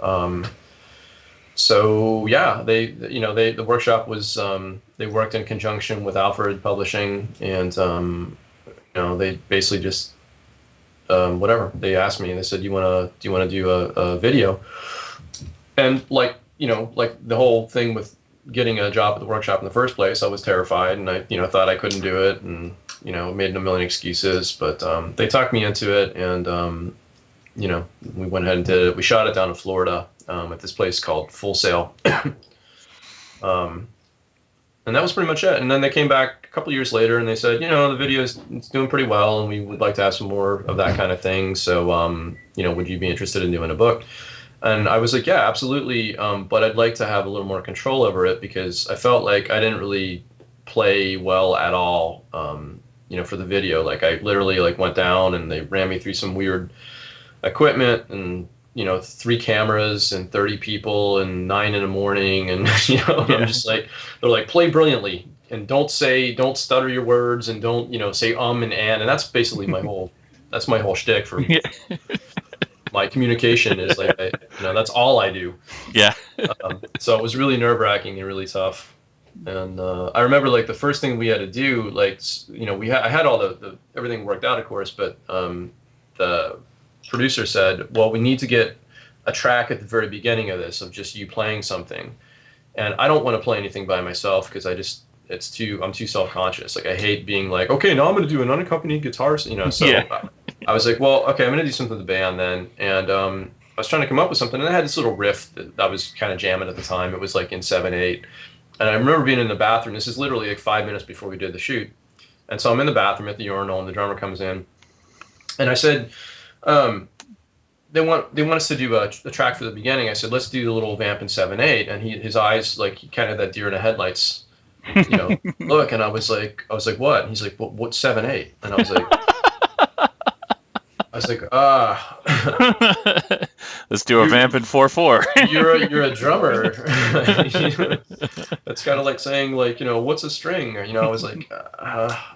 So yeah, the workshop was, they worked in conjunction with Alfred Publishing, and they basically just whatever they asked me. They said, do you want to do a video? And like the whole thing with getting a job at the workshop in the first place, I was terrified, and I thought I couldn't do it, and made a million excuses. But they talked me into it, and we went ahead and did it. We shot it down in Florida at this place called Full Sail. And that was pretty much it. And then they came back a couple years later and they said, the video is doing pretty well, and we would like to have some more of that kind of thing. So, would you be interested in doing a book? And I was like, yeah, absolutely. But I'd like to have a little more control over it, because I felt like I didn't really play well at all, for the video. Like, I literally went down and they ran me through some weird equipment, and 3 cameras and 30 people and 9 in the morning, and I'm just like, they're like, play brilliantly and don't stutter your words, and don't say and that's basically my whole shtick for my communication is like, that's all I do. Yeah. So it was really nerve-wracking and really tough. And I remember the first thing we had to do, I had all the everything worked out, of course, but the producer said, well, we need to get a track at the very beginning of this of just you playing something. And I don't want to play anything by myself, because I'm too self-conscious. Like, I hate being like, okay, now I'm going to do an unaccompanied guitar, so yeah. I was like, well, okay, I'm going to do something with the band then. And I was trying to come up with something, and I had this little riff that I was kind of jamming at the time. It was in 7/8. And I remember being in the bathroom. This is literally 5 minutes before we did the shoot. And so I'm in the bathroom at the urinal, and the drummer comes in. And I said, they want us to do a track for the beginning. I said, let's do the little vamp in 7/8. And his eyes, kind of that deer in the headlights, look. And I was like, what? And he's like, what's 7/8? And I was like, let's do a vamp in 4/4. you're a drummer. That's kind of like saying what's a string? Or I was like,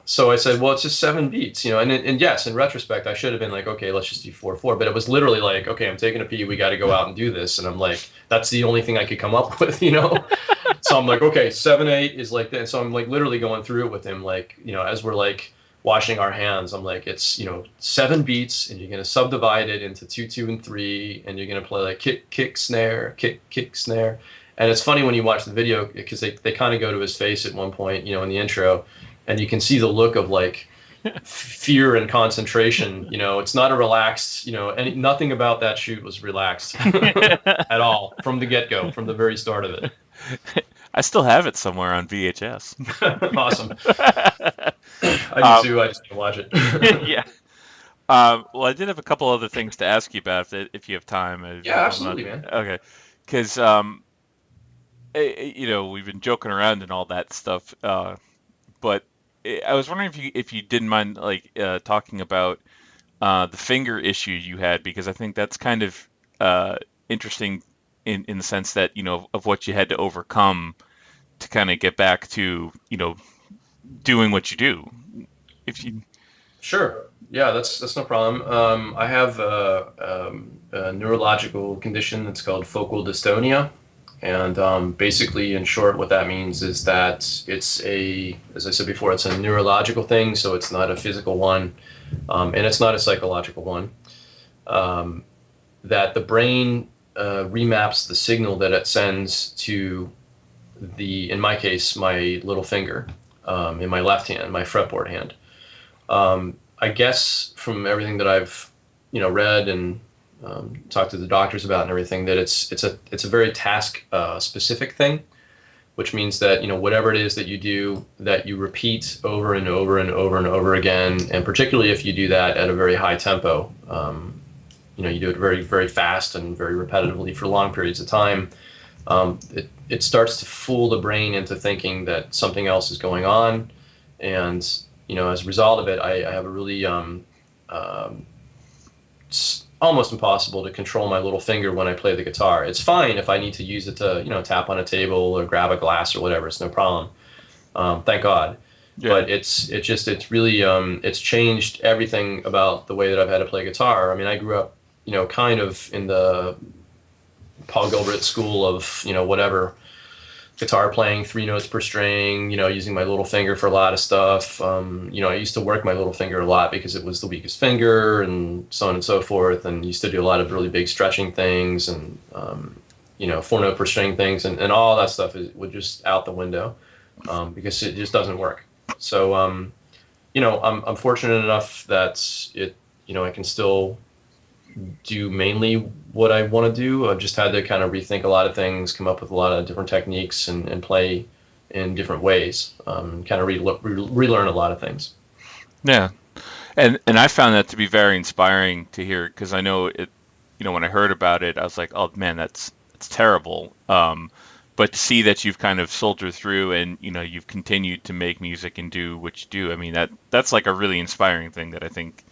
so I said, well, it's just 7 beats, and yes, in retrospect, I should have been like, okay, let's just do 4/4. But it was literally like, okay, I'm taking a pee, we got to go out and do this, and I'm like, that's the only thing I could come up with, So I'm like, okay, 7/8 is like that. So I'm literally going through it with him, as we're washing our hands. I'm like, it's 7 beats, and you're gonna subdivide it into 2, 2, and 3, and you're gonna play kick, snare, kick, snare. And it's funny when you watch the video, because they kind of go to his face at one point, in the intro, and you can see the look of fear and concentration. It's not a relaxed, nothing about that shoot was relaxed at all from the get-go, from the very start of it. I still have it somewhere on VHS. Awesome. I do too. I just can't watch it. Yeah. Well, I did have a couple other things to ask you about if you have time. Yeah, absolutely, man. Okay. Because, we've been joking around and all that stuff. But I was wondering if you didn't mind talking about the finger issue you had, because I think that's kind of interesting in the sense that, of what you had to overcome to kind of get back to, doing what you do. If you Sure. Yeah, that's no problem. I have a neurological condition that's called focal dystonia. And basically, in short, what that means is that it's as I said before, it's a neurological thing, so it's not a physical one, and it's not a psychological one. That the brain remaps the signal that it sends to in my case, my little finger, in my left hand, my fretboard hand. I guess from everything that I've, read and talked to the doctors about and everything, that it's a very task specific thing, which means that whatever it is that you do, that you repeat over and over and over and over again, and particularly if you do that at a very high tempo, you do it very, very fast and very repetitively for long periods of time. It starts to fool the brain into thinking that something else is going on, and as a result of it, I have a really it's almost impossible to control my little finger when I play the guitar. It's fine if I need to use it to tap on a table or grab a glass or whatever. It's no problem. Thank God. Yeah. But it's really it's changed everything about the way that I've had to play guitar. I mean, I grew up kind of in the Paul Gilbert school of whatever guitar playing 3 notes per string, using my little finger for a lot of stuff. I used to work my little finger a lot because it was the weakest finger and so on and so forth, and used to do a lot of really big stretching things and, 4 note per string things, and all that stuff would just out the window because it just doesn't work. So, I'm fortunate enough that I can still do mainly what I want to do. I've just had to kind of rethink a lot of things, come up with a lot of different techniques, and play in different ways. Kind of relearn a lot of things. Yeah, and I found that to be very inspiring to hear, because I know it. When I heard about it, I was like, oh man, it's terrible. But to see that you've kind of soldiered through and you've continued to make music and do what you do, I mean that's like a really inspiring thing that I think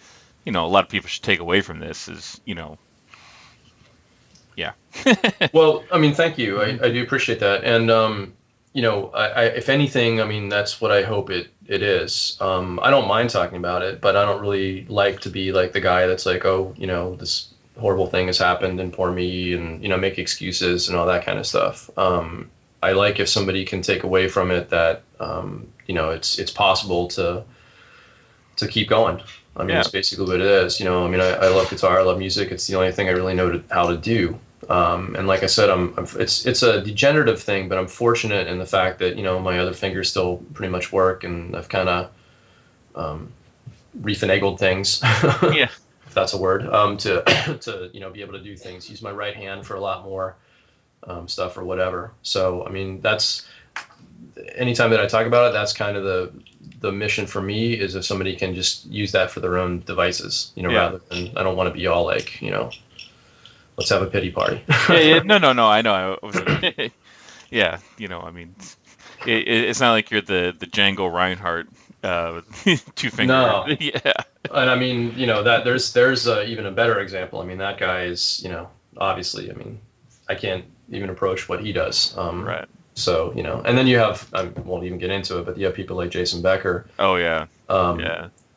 a lot of people should take away from this is yeah. Well, I mean, thank you. I do appreciate that. And, if anything, I mean, that's what I hope it is. I don't mind talking about it, but I don't really like to be like the guy that's like, oh, this horrible thing has happened and poor me, and, make excuses and all that kind of stuff. I like if somebody can take away from it that, it's possible to keep going. I mean, It's basically what it is. I love guitar, I love music. It's the only thing I really know how to do. And like I said, it's a degenerative thing, but I'm fortunate in the fact that, my other fingers still pretty much work, and I've kind of refinagled things, Yeah. if that's a word, to be able to do things, use my right hand for a lot more stuff or whatever. So, I mean, that's, anytime that I talk about it, that's kind of the mission for me, is if somebody can just use that for their own devices, rather than, I don't want to be all like, let's have a pity party. Yeah. No, I know. Yeah, I mean, it's not like you're the Django Reinhardt, 2 finger. No. Yeah. And I mean, that there's even a better example. I mean, that guy is, obviously, I mean, I can't even approach what he does. Right. So, and then you have, I won't even get into it, but you have people like Jason Becker. Oh, yeah.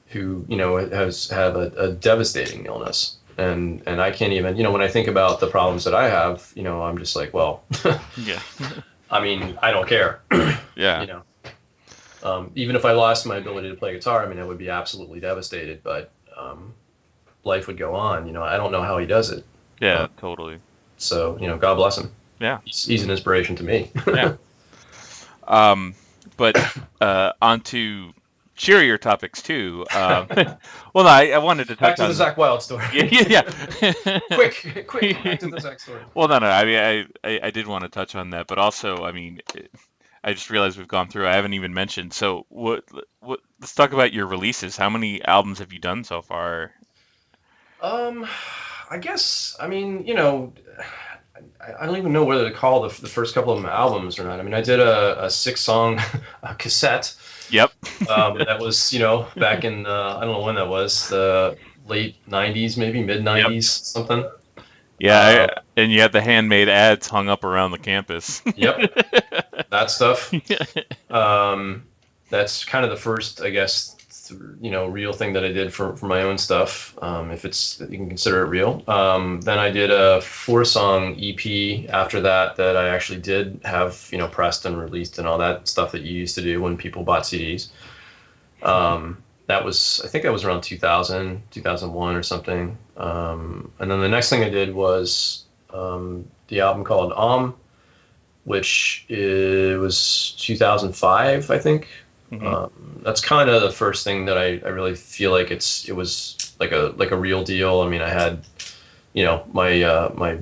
Who, have a devastating illness. And I can't even, when I think about the problems that I have, I'm just like, well, yeah. I mean, I don't care. Yeah. Even if I lost my ability to play guitar, I mean, I would be absolutely devastated, but life would go on. I don't know how he does it. Yeah, totally. So, God bless him. Yeah. He's an inspiration to me. Yeah. But on to cheerier topics too. Well, no, I wanted to touch back to the Zakk Wylde story. Yeah. quick, back to the Zakk story. Well, no, I mean, I did want to touch on that, but also, I mean, I just realized we've gone through. I haven't even mentioned. So, what? Let's talk about your releases. How many albums have you done so far? I guess, I mean, I don't even know whether to call the first couple of them albums or not. I mean, I did a 6-song cassette. Yep. That was, back in, I don't know when that was, the late 90s, maybe mid 90s, something. Yeah, and you had the handmade ads hung up around the campus. Yep. That stuff. That's kind of the first, I guess, real thing that I did for my own stuff, if you can consider it real. Then I did a 4-song EP after that I actually did have, pressed and released and all that stuff that you used to do when people bought CDs. I think that was around 2000, 2001 or something. And then the next thing I did was the album called which was 2005, I think. Mm-hmm. That's kind of the first thing that I really feel like it was like a real deal. I mean, I had, my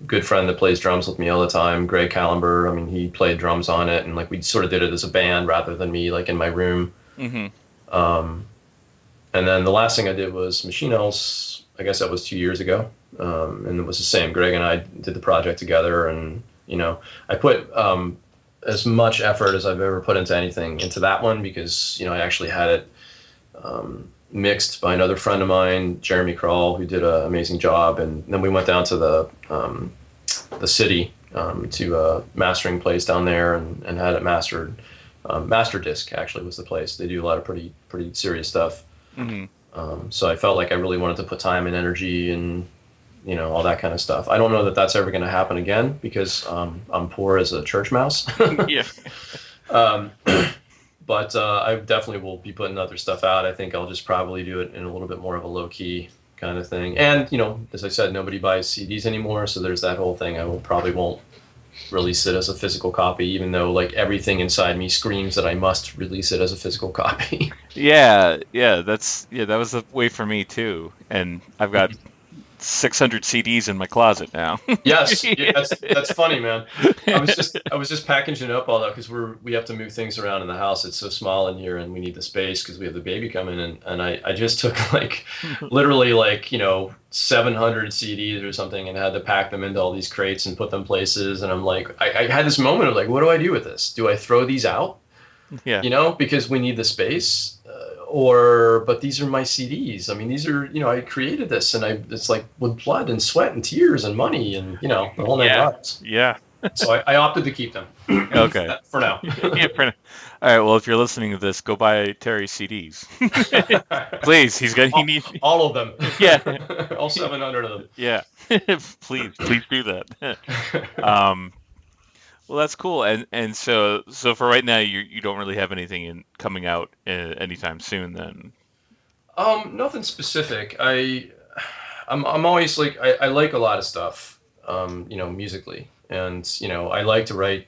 good friend that plays drums with me all the time, Greg Callenber. I mean, he played drums on it, and like we sort of did it as a band rather than me like in my room. Mm-hmm. And then the last thing I did was Machine Elves. I guess that was 2 years ago, and it was the same. Greg and I did the project together, and I put as much effort as I've ever put into anything into that one, because I actually had it mixed by another friend of mine, Jeremy Krall, who did an amazing job, and then we went down to the city to a mastering place down there and had it mastered. Master Disc actually was the place. They do a lot of pretty serious stuff. Mm-hmm. So I felt like I really wanted to put time and energy and all that kind of stuff. I don't know that that's ever going to happen again because I'm poor as a church mouse. Yeah. um, but I definitely will be putting other stuff out. I think I'll just probably do it in a little bit more of a low key kind of thing. And as I said, nobody buys CDs anymore, so there's that whole thing. probably won't release it as a physical copy, even though like everything inside me screams that I must release it as a physical copy. Yeah, that was the way for me too. And I've got 600 CDs in my closet now. Yes, yeah, that's funny, man. I was just packaging up all that because we have to move things around in the house. It's so small in here, and we need the space because we have the baby coming in. And I just took like literally like 700 CDs or something and had to pack them into all these crates and put them places. And I'm like, I had this moment of like, what do I do with this? Do I throw these out? Yeah. Because we need the space. But these are my CDs. I mean, these are, I created this, and it's like with blood and sweat and tears and money and, the whole nine yards. Yeah. So I opted to keep them. Okay. For now. Yeah, for now. All right. Well, if you're listening to this, go buy Terry's CDs. Please. He needs all of them. Yeah. All 700 of them. Yeah. Please do that. Well, that's cool. And so for right now, you don't really have anything coming out anytime soon, then. Nothing specific. I'm always like I like a lot of stuff, musically, and I like to write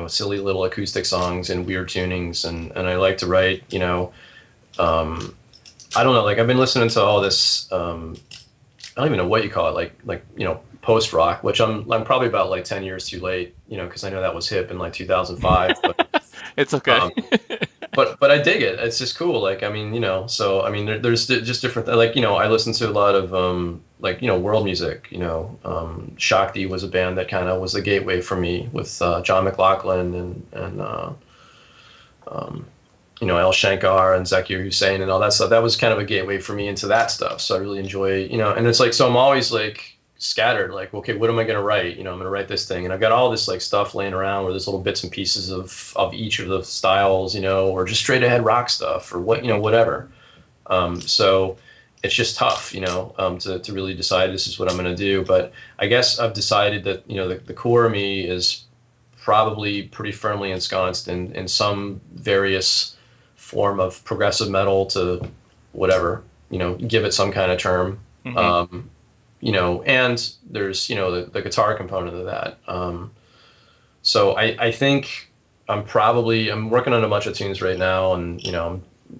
silly little acoustic songs and weird tunings, and I like to write I don't know, like I've been listening to all this I don't even know what you call it, like post rock, which I'm probably about like 10 years too late, because I know that was hip in like 2005. But, it's okay. But I dig it. It's just cool. Like, I mean, so I mean, there's just different, like, I listen to a lot of world music. Shakti was a band that kind of was the gateway for me with John McLaughlin and El Shankar and Zakir Hussain and all that stuff. That was kind of a gateway for me into that stuff. So I really enjoy, and it's like, so I'm always like scattered, like, okay, what am I going to write? I'm going to write this thing. And I've got all this like stuff laying around where there's little bits and pieces of each of the styles, or just straight ahead rock stuff or whatever. So it's just tough, to really decide this is what I'm going to do. But I guess I've decided that, the core of me is probably pretty firmly ensconced in some various form of progressive metal to whatever, give it some kind of term. Mm-hmm. And there's, the guitar component of that. So I think I'm working on a bunch of tunes right now, and,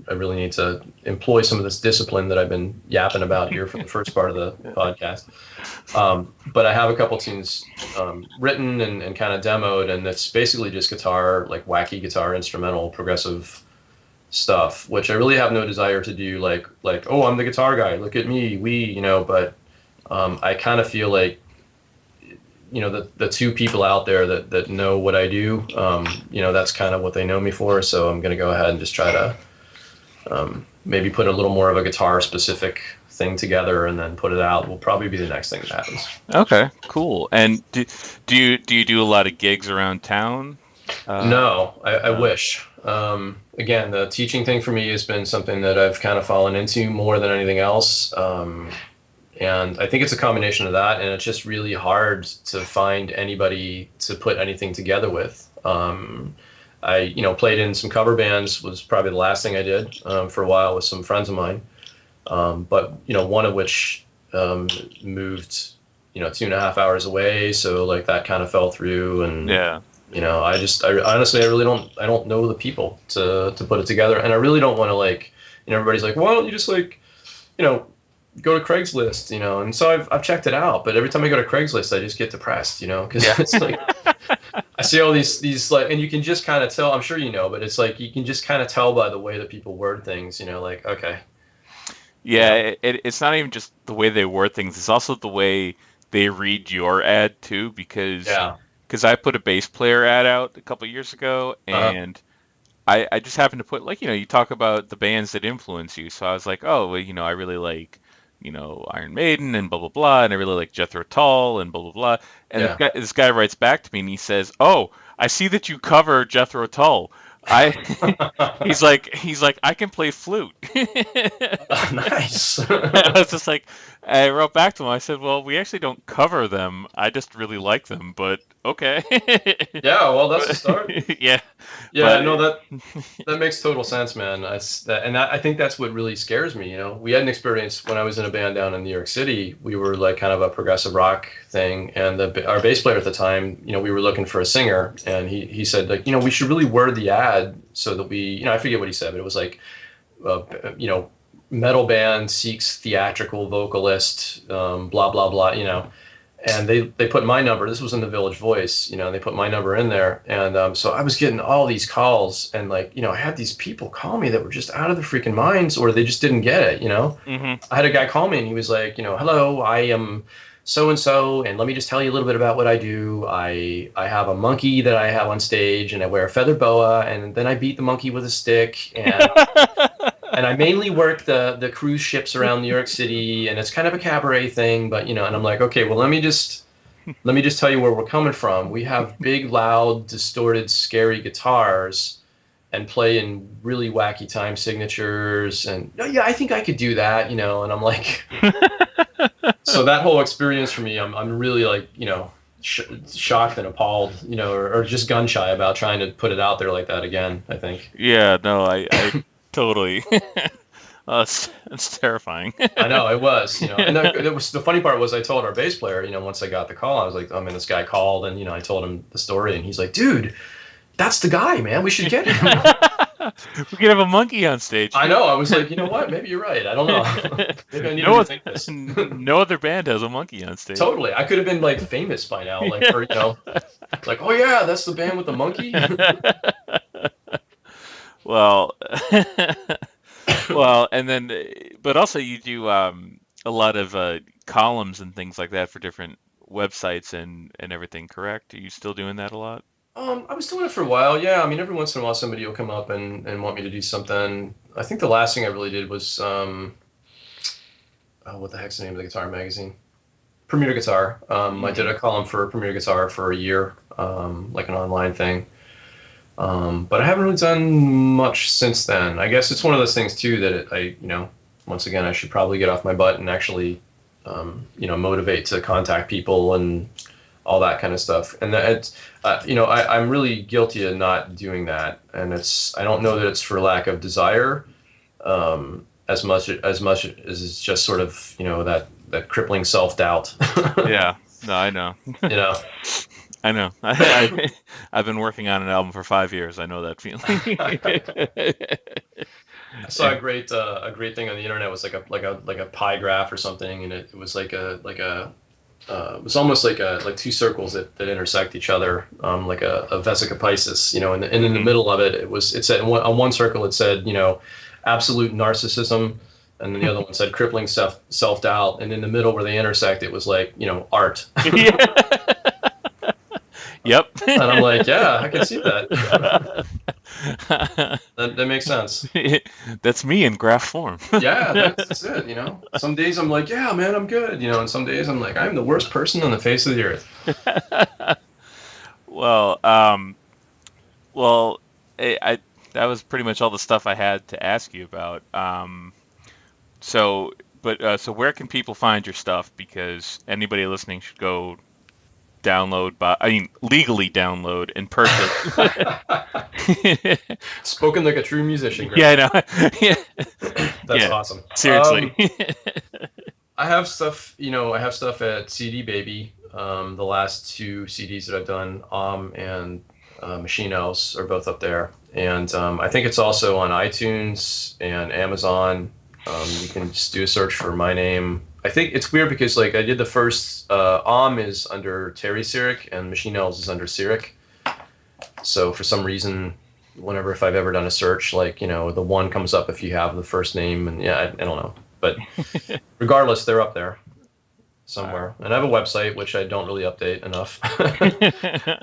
I really need to employ some of this discipline that I've been yapping about here for the first part of the podcast. But I have a couple tunes written and kind of demoed, and it's basically just guitar, like wacky guitar, instrumental, progressive stuff, which I really have no desire to do like, oh, I'm the guitar guy, look at me, but I kind of feel like, the two people out there that know what I do, that's kind of what they know me for. So I'm going to go ahead and just try to maybe put a little more of a guitar specific thing together and then put it out. Will probably be the next thing that happens. Okay, cool. And do you do a lot of gigs around town? No, I wish. Again, the teaching thing for me has been something that I've kind of fallen into more than anything else. And I think it's a combination of that, and it's just really hard to find anybody to put anything together with. I, played in some cover bands, was probably the last thing I did for a while with some friends of mine. But, one of which moved, 2.5 hours away. So like that kind of fell through, and yeah. I honestly, I don't know the people to put it together. And I really don't want to like, everybody's like, well, you just like, go to Craigslist, and so I've checked it out, but every time I go to Craigslist, I just get depressed, because it's like, I see all these like, and you can just kind of tell, I'm sure but it's like, you can just kind of tell by the way that people word things, like, okay. Yeah, it's not even just the way they word things, it's also the way they read your ad too, because I put a bass player ad out a couple of years ago, and I just happened to put, like, you talk about the bands that influence you. So I was like, oh, well, I really like, Iron Maiden and blah, blah, blah. And I really like Jethro Tull and blah, blah, blah. And this guy writes back to me and he says, oh, I see that you cover Jethro Tull. He's like, I can play flute. Nice. I was just like, I wrote back to him. I said, well, we actually don't cover them. I just really like them, but okay. Yeah, well, that's the start. Yeah. Yeah, But no, that makes total sense, man. I think that's what really scares me. We had an experience when I was in a band down in New York City. We were like kind of a progressive rock thing, and our bass player at the time, we were looking for a singer, and he said like, we should really word the ad so that we, I forget what he said, but it was like, metal band seeks theatrical vocalist, blah blah blah. And they put my number. This was in the Village Voice, they put my number in there. And so I was getting all these calls, and like, I had these people call me that were just out of their freaking minds, or they just didn't get it, I had a guy call me, and he was like, hello, I am so-and-so, and let me just tell you a little bit about what I do. I have a monkey that I have on stage, and I wear a feather boa, and then I beat the monkey with a stick, and and I mainly work the cruise ships around New York City, and it's kind of a cabaret thing, but and I'm like, okay, well, let me just tell you where we're coming from. We have big, loud, distorted, scary guitars, and play in really wacky time signatures, and yeah, I think I could do that, and I'm like, so that whole experience for me, I'm really like, shocked and appalled, or just gun shy about trying to put it out there like that again, I think. yeah, no, I totally. It's terrifying. I know it was, and it was the funny part was I told our bass player, once I got the call, I was like, this guy called, and I told him the story, and he's like, dude, that's the guy, man. We should get him. We could have a monkey on stage. I know. I was like, you know what? Maybe you're right. I don't know. Maybe I need to rethink this. No other band has a monkey on stage. Totally. I could have been like famous by now, like, or like, oh yeah, that's the band with the monkey. Well, well, and then, but also you do a lot of columns and things like that for different websites and everything, correct? Are you still doing that a lot? I was doing it for a while, yeah. I mean, every once in a while somebody will come up and want me to do something. I think the last thing I really did was, what the heck's the name of the guitar magazine? Premier Guitar. I did a column for Premier Guitar for a year, like an online thing. But I haven't really done much since then. I guess it's one of those things too that once again, I should probably get off my butt and actually, motivate to contact people and all that kind of stuff. And that I'm really guilty of not doing that. And I don't know that it's for lack of desire, as much as it's just sort of, that crippling self-doubt. Yeah, no, I know. I know. I've been working on an album for 5 years. I know that feeling. I saw a great thing on the internet. It was like a pie graph or something, and it was like it was almost like two circles that intersect each other, like a Vesica Piscis, and in the middle of it, it said on one circle it said absolute narcissism, and then the other one said crippling self-doubt, and in the middle where they intersect, it was like art. Yep. And I'm like, yeah, I can see that. That makes sense. That's me in graph form. Yeah, that's it. Some days I'm like, yeah, man, I'm good. And some days I'm like, I'm the worst person on the face of the earth. Well, that was pretty much all the stuff I had to ask you about. So where can people find your stuff? Because anybody listening should go legally download and purchase. Spoken like a true musician, Greg. Yeah, I know. Yeah. That's awesome. Seriously. I have stuff, at CD Baby. The last 2 CDs that I've done, and Machine Elves are both up there. And I think it's also on iTunes and Amazon. You can just do a search for my name. I think it's weird because I did the first, is under Terry Syrek and Machine Elves is under Syrek. So for some reason, if I've ever done a search, the one comes up if you have the first name, and yeah, I don't know. But regardless, they're up there somewhere. And I have a website, which I don't really update enough.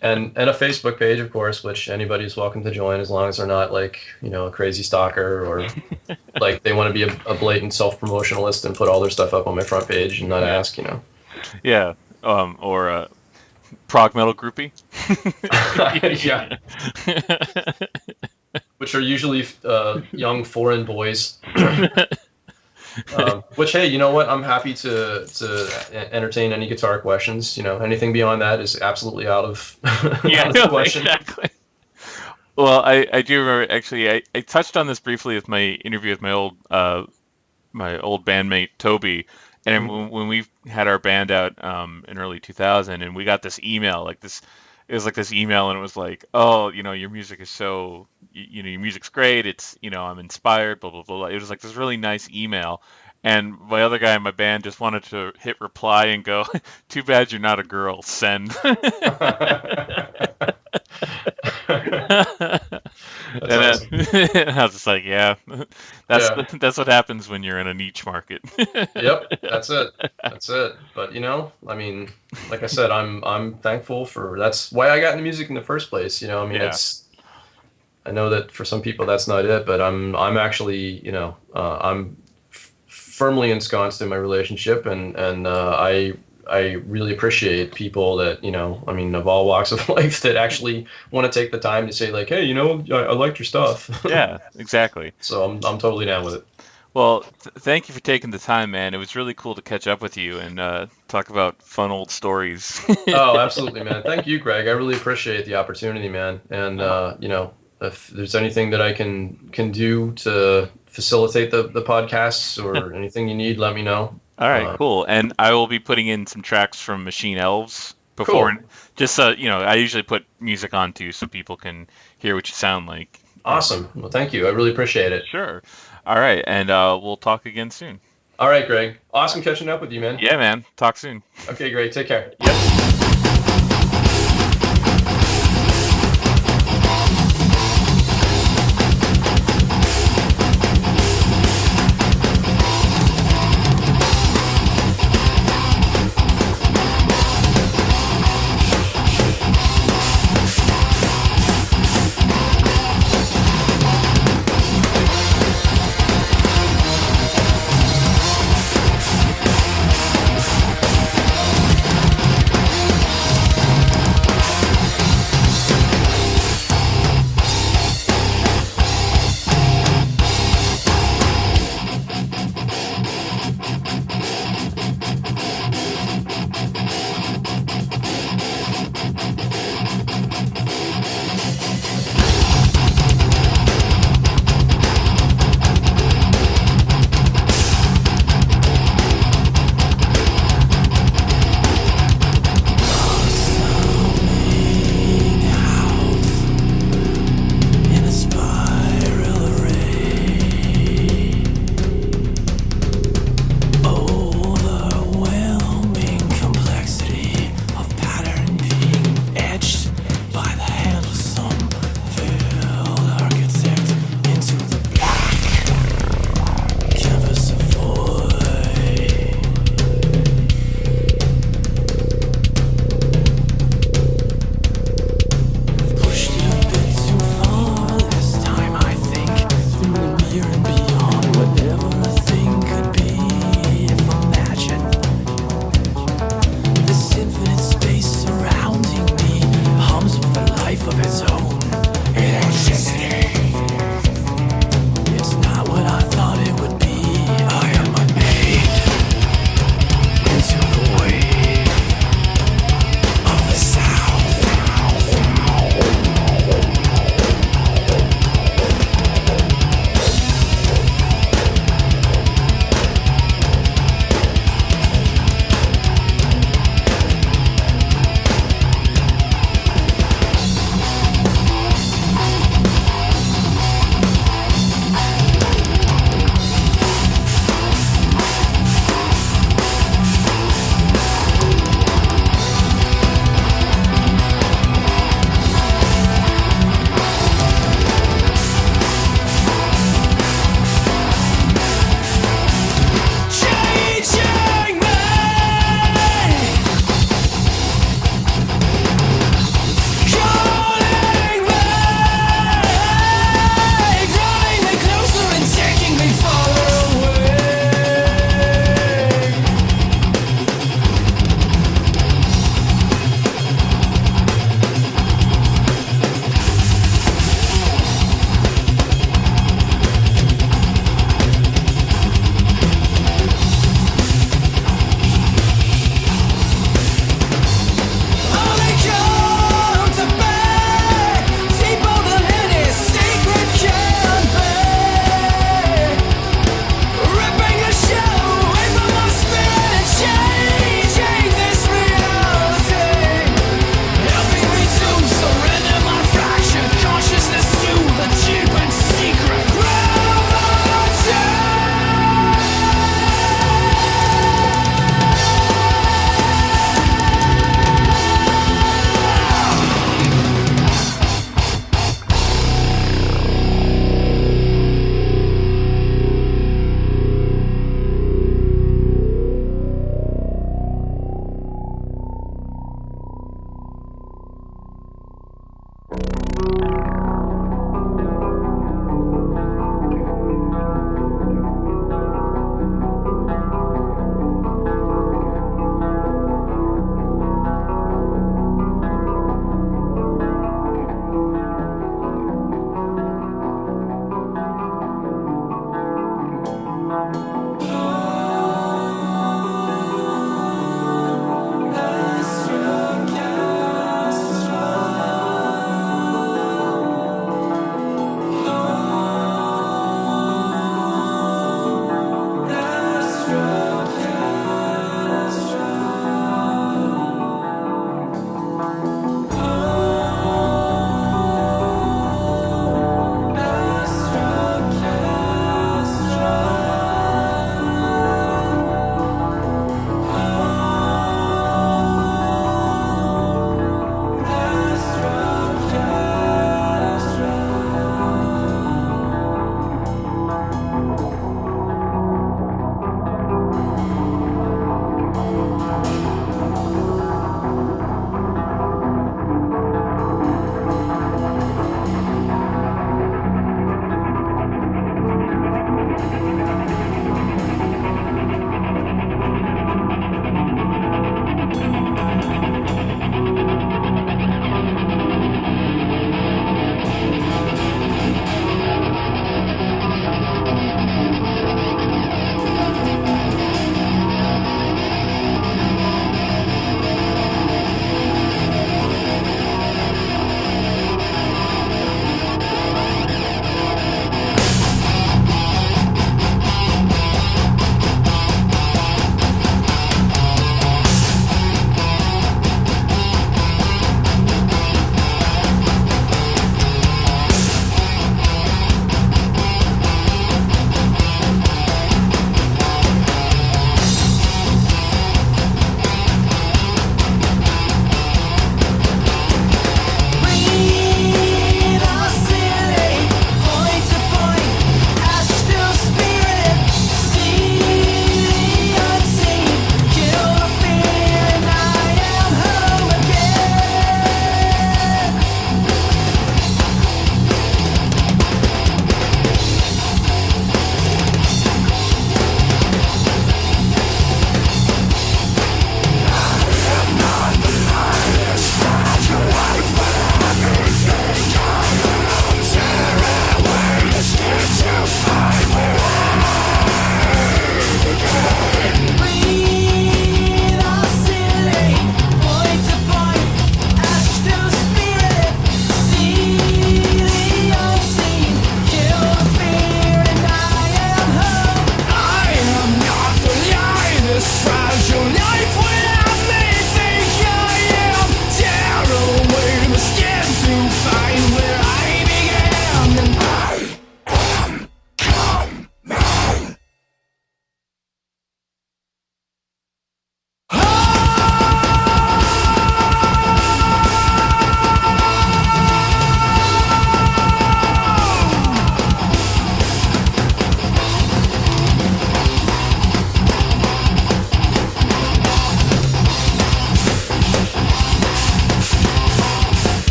and a Facebook page, of course, which anybody's welcome to join as long as they're not a crazy stalker or they want to be a blatant self-promotionalist and put all their stuff up on my front page and not ask, Yeah. Or a prog metal groupie. Yeah. which are usually young foreign boys. Which, hey, you know what? I'm happy to entertain any guitar questions. You know, anything beyond that is absolutely out of, out of the question. Exactly. Well, I do remember, actually, I touched on this briefly with my interview with my old bandmate, Toby. And when we had our band out in early 2000, and we got this email, like this, it was like this email, and it was like, oh, you know, your music is so, you know, your music's great. It's, you know, I'm inspired, blah, blah, blah. It was like this really nice email. And my other guy in my band just wanted to hit reply and go, too bad you're not a girl, send. And Awesome. then, I was just like, yeah, that's what happens when you're in a niche market. Yep, that's it. But you know, I mean, like I said, I'm thankful for that's why I got into music in the first place. You know, I mean, I know that for some people that's not it, but I'm actually, you know, I'm firmly ensconced in my relationship, and I really appreciate people that, you know, I mean, of all walks of life that actually want to take the time to say like, hey, you know, I liked your stuff. Yeah, exactly. So I'm totally down with it. Well, thank you for taking the time, man. It was really cool to catch up with you and talk about fun old stories. Oh, absolutely, man. Thank you, Greg. I really appreciate the opportunity, man. And you know, if there's anything that I can do to facilitate the podcasts or anything you need, let me know. All right, cool. And I will be putting in some tracks from Machine Elves before, Cool. just so, you know, I usually put music on too so people can hear what you sound like. Awesome. Well, thank you. I really appreciate it. Sure. All right, and we'll talk again soon. All right, Greg. Awesome catching up with you, man. Yeah, man. Talk soon. Okay, great. Take care. Yep. you.